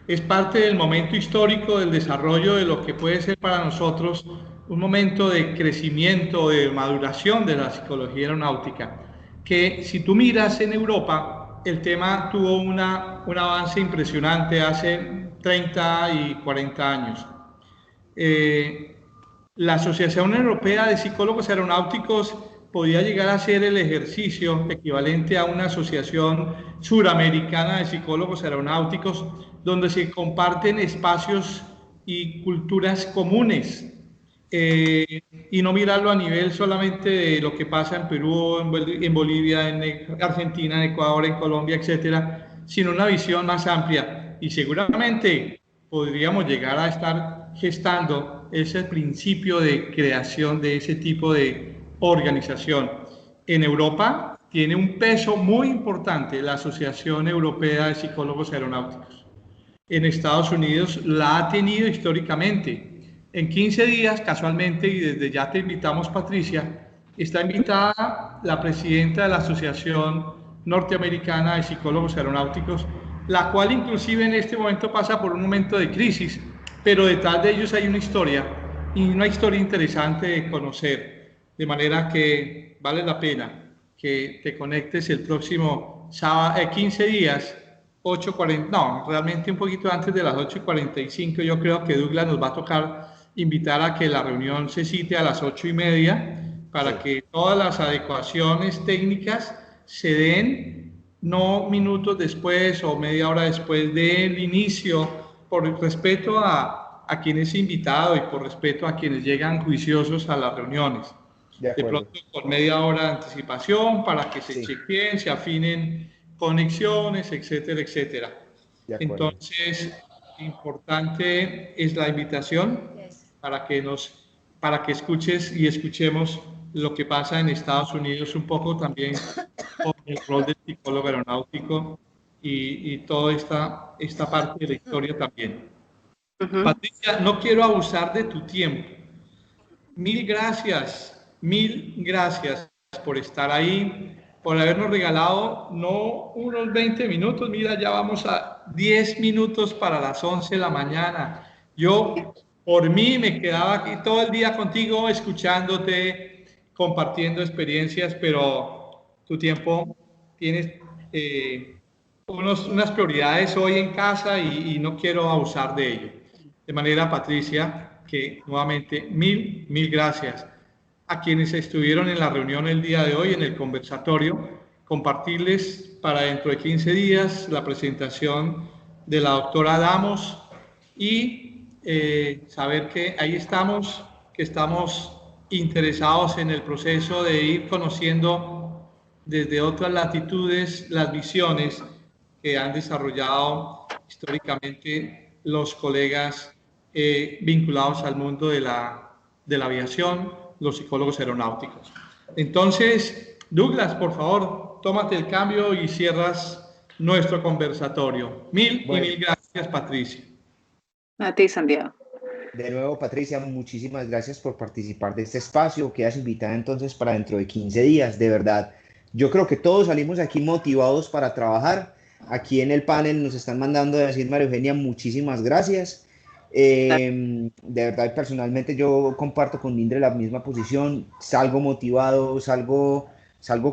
Es parte del momento histórico del desarrollo de lo que puede ser para nosotros un momento de crecimiento, de maduración de la psicología aeronáutica, que si tú miras en Europa, el tema tuvo un avance impresionante hace 30 y 40 años. La Asociación Europea de Psicólogos Aeronáuticos podía llegar a ser el ejercicio equivalente a una asociación suramericana de psicólogos aeronáuticos, donde se comparten espacios y culturas comunes, y no mirarlo a nivel solamente de lo que pasa en Perú, en Bolivia, en Argentina, en Ecuador, en Colombia, etcétera, sino una visión más amplia. Y seguramente podríamos llegar a estar gestando ese principio de creación de ese tipo de organización. En Europa tiene un peso muy importante la Asociación Europea de Psicólogos Aeronáuticos. En Estados Unidos la ha tenido históricamente. En 15 días, casualmente, y desde ya te invitamos, Patricia, está invitada la presidenta de la Asociación Norteamericana de Psicólogos Aeronáuticos, la cual inclusive en este momento pasa por un momento de crisis, pero detrás de ellos hay una historia, y una historia interesante de conocer, de manera que vale la pena que te conectes el próximo sábado, 15 días, 8:40, no, realmente un poquito antes de las 8:45, yo creo que Douglas nos va a tocar invitar a que la reunión se cite a las 8:30 para que todas las adecuaciones técnicas se den no minutos después o media hora después del inicio por respeto a quien es invitado y por respeto a quienes llegan juiciosos a las reuniones. De De acuerdo. pronto con media hora de anticipación para que se Sí. chequeen, se afinen conexiones, etcétera, etcétera. De acuerdo. Entonces, importante es la invitación para que escuches y escuchemos lo que pasa en Estados Unidos un poco también con el rol del psicólogo aeronáutico y toda esta parte de la historia también. Ujú. Patricia, no quiero abusar de tu tiempo. Mil gracias por estar ahí, por habernos regalado no unos 20 minutos, mira, ya vamos a 10 minutos para las 11 de la mañana. Yo, por mí, me quedaba aquí todo el día contigo, escuchándote, compartiendo experiencias, pero tu tiempo tienes unas prioridades hoy en casa y no quiero abusar de ello. De manera, Patricia, que nuevamente mil gracias a quienes estuvieron en la reunión el día de hoy, en el conversatorio, compartirles para dentro de 15 días la presentación de la doctora Damos y saber que ahí estamos, que estamos interesados en el proceso de ir conociendo desde otras latitudes las visiones que han desarrollado históricamente los colegas vinculados al mundo de la aviación, los psicólogos aeronáuticos. Entonces, Douglas, por favor, tómate el cambio y cierras nuestro conversatorio. Mil gracias, Patricia. A ti, Santiago. De nuevo, Patricia, muchísimas gracias por participar de este espacio. Quedas invitada entonces para dentro de 15 días, de verdad. Yo creo que todos salimos aquí motivados para trabajar. Aquí en el panel nos están mandando a decir, María Eugenia, muchísimas gracias. De verdad, personalmente yo comparto con Mindre la misma posición. Salgo motivado, salgo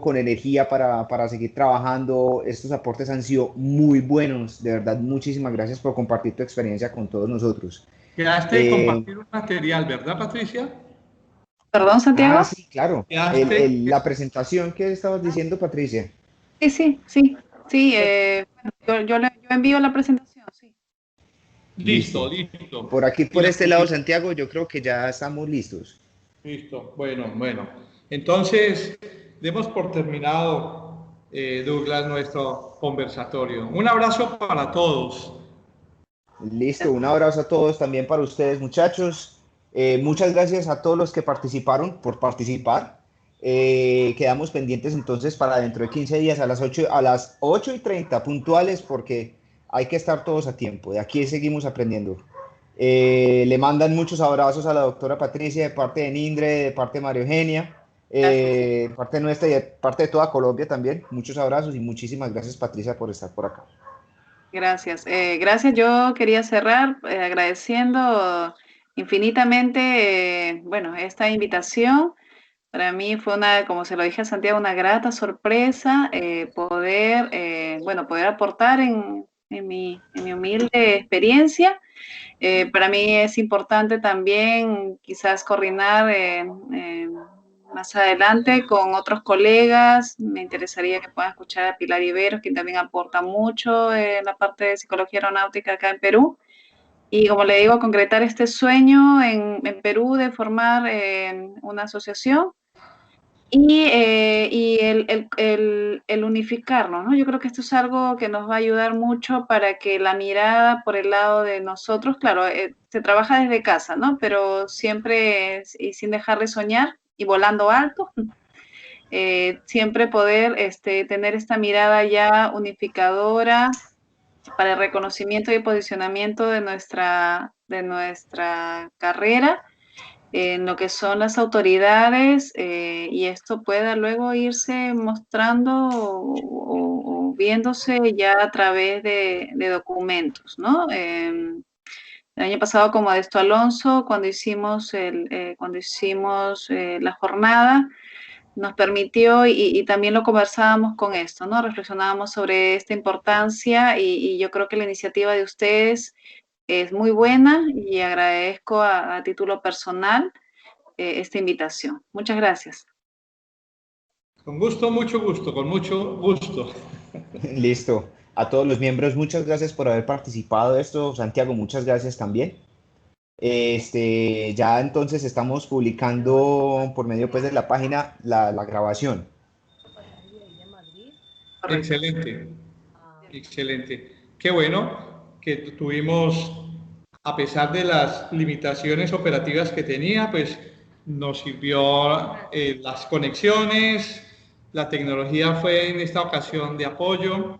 con energía para seguir trabajando. Estos aportes han sido muy buenos. De verdad, muchísimas gracias por compartir tu experiencia con todos nosotros. Quedaste de compartir un material, ¿verdad, Patricia? ¿Perdón, Santiago? Sí, claro. La presentación que estabas diciendo, Patricia. Sí. Yo envío la presentación, sí. Listo. Por aquí, por este lado, Santiago, yo creo que ya estamos listos. Listo, bueno. Entonces, demos por terminado, Douglas, nuestro conversatorio. Un abrazo para todos. Listo, un abrazo a todos, también para ustedes, muchachos. Muchas gracias a todos los que participaron por participar. Quedamos pendientes entonces para dentro de 15 días a las 8:30 puntuales, porque hay que estar todos a tiempo. De aquí seguimos aprendiendo. Le mandan muchos abrazos a la doctora Patricia de parte de Nindre, de parte de María Eugenia, de parte nuestra y de parte de toda Colombia también. Muchos abrazos y muchísimas gracias, Patricia, por estar por acá. Gracias. Gracias. Yo quería cerrar agradeciendo infinitamente, esta invitación. Para mí fue como se lo dije a Santiago, una grata sorpresa poder aportar en mi humilde experiencia. Para mí es importante también quizás coordinar más adelante con otros colegas. Me interesaría que puedan escuchar a Pilar Iberos, quien también aporta mucho en la parte de psicología aeronáutica acá en Perú. Y como le digo, concretar este sueño en Perú de formar una asociación y el unificarnos, ¿no? Yo creo que esto es algo que nos va a ayudar mucho para que la mirada por el lado de nosotros, claro, se trabaja desde casa, ¿no? Pero siempre y sin dejar de soñar y volando alto, siempre poder tener esta mirada ya unificadora para el reconocimiento y posicionamiento de nuestra carrera en lo que son las autoridades y esto pueda luego irse mostrando o viéndose ya a través de documentos, ¿no? El año pasado con Modesto Alonso, cuando hicimos la jornada, nos permitió y también lo conversábamos con esto, ¿no? Reflexionábamos sobre esta importancia y yo creo que la iniciativa de ustedes es muy buena y agradezco a título personal esta invitación. Muchas gracias. Con gusto, mucho gusto, con mucho gusto. Listo. A todos los miembros, muchas gracias por haber participado de esto. Santiago, muchas gracias también. Ya entonces estamos publicando por medio pues de la página la grabación. Excelente, excelente. Qué bueno que tuvimos, a pesar de las limitaciones operativas que tenía, pues nos sirvió las conexiones, la tecnología fue en esta ocasión de apoyo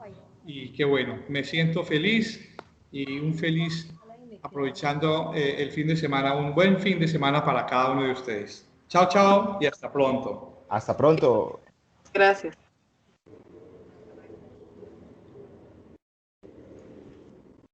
y qué bueno, me siento feliz y un feliz aprovechando el fin de semana, un buen fin de semana para cada uno de ustedes. Chao, chao y hasta pronto. Hasta pronto. Gracias.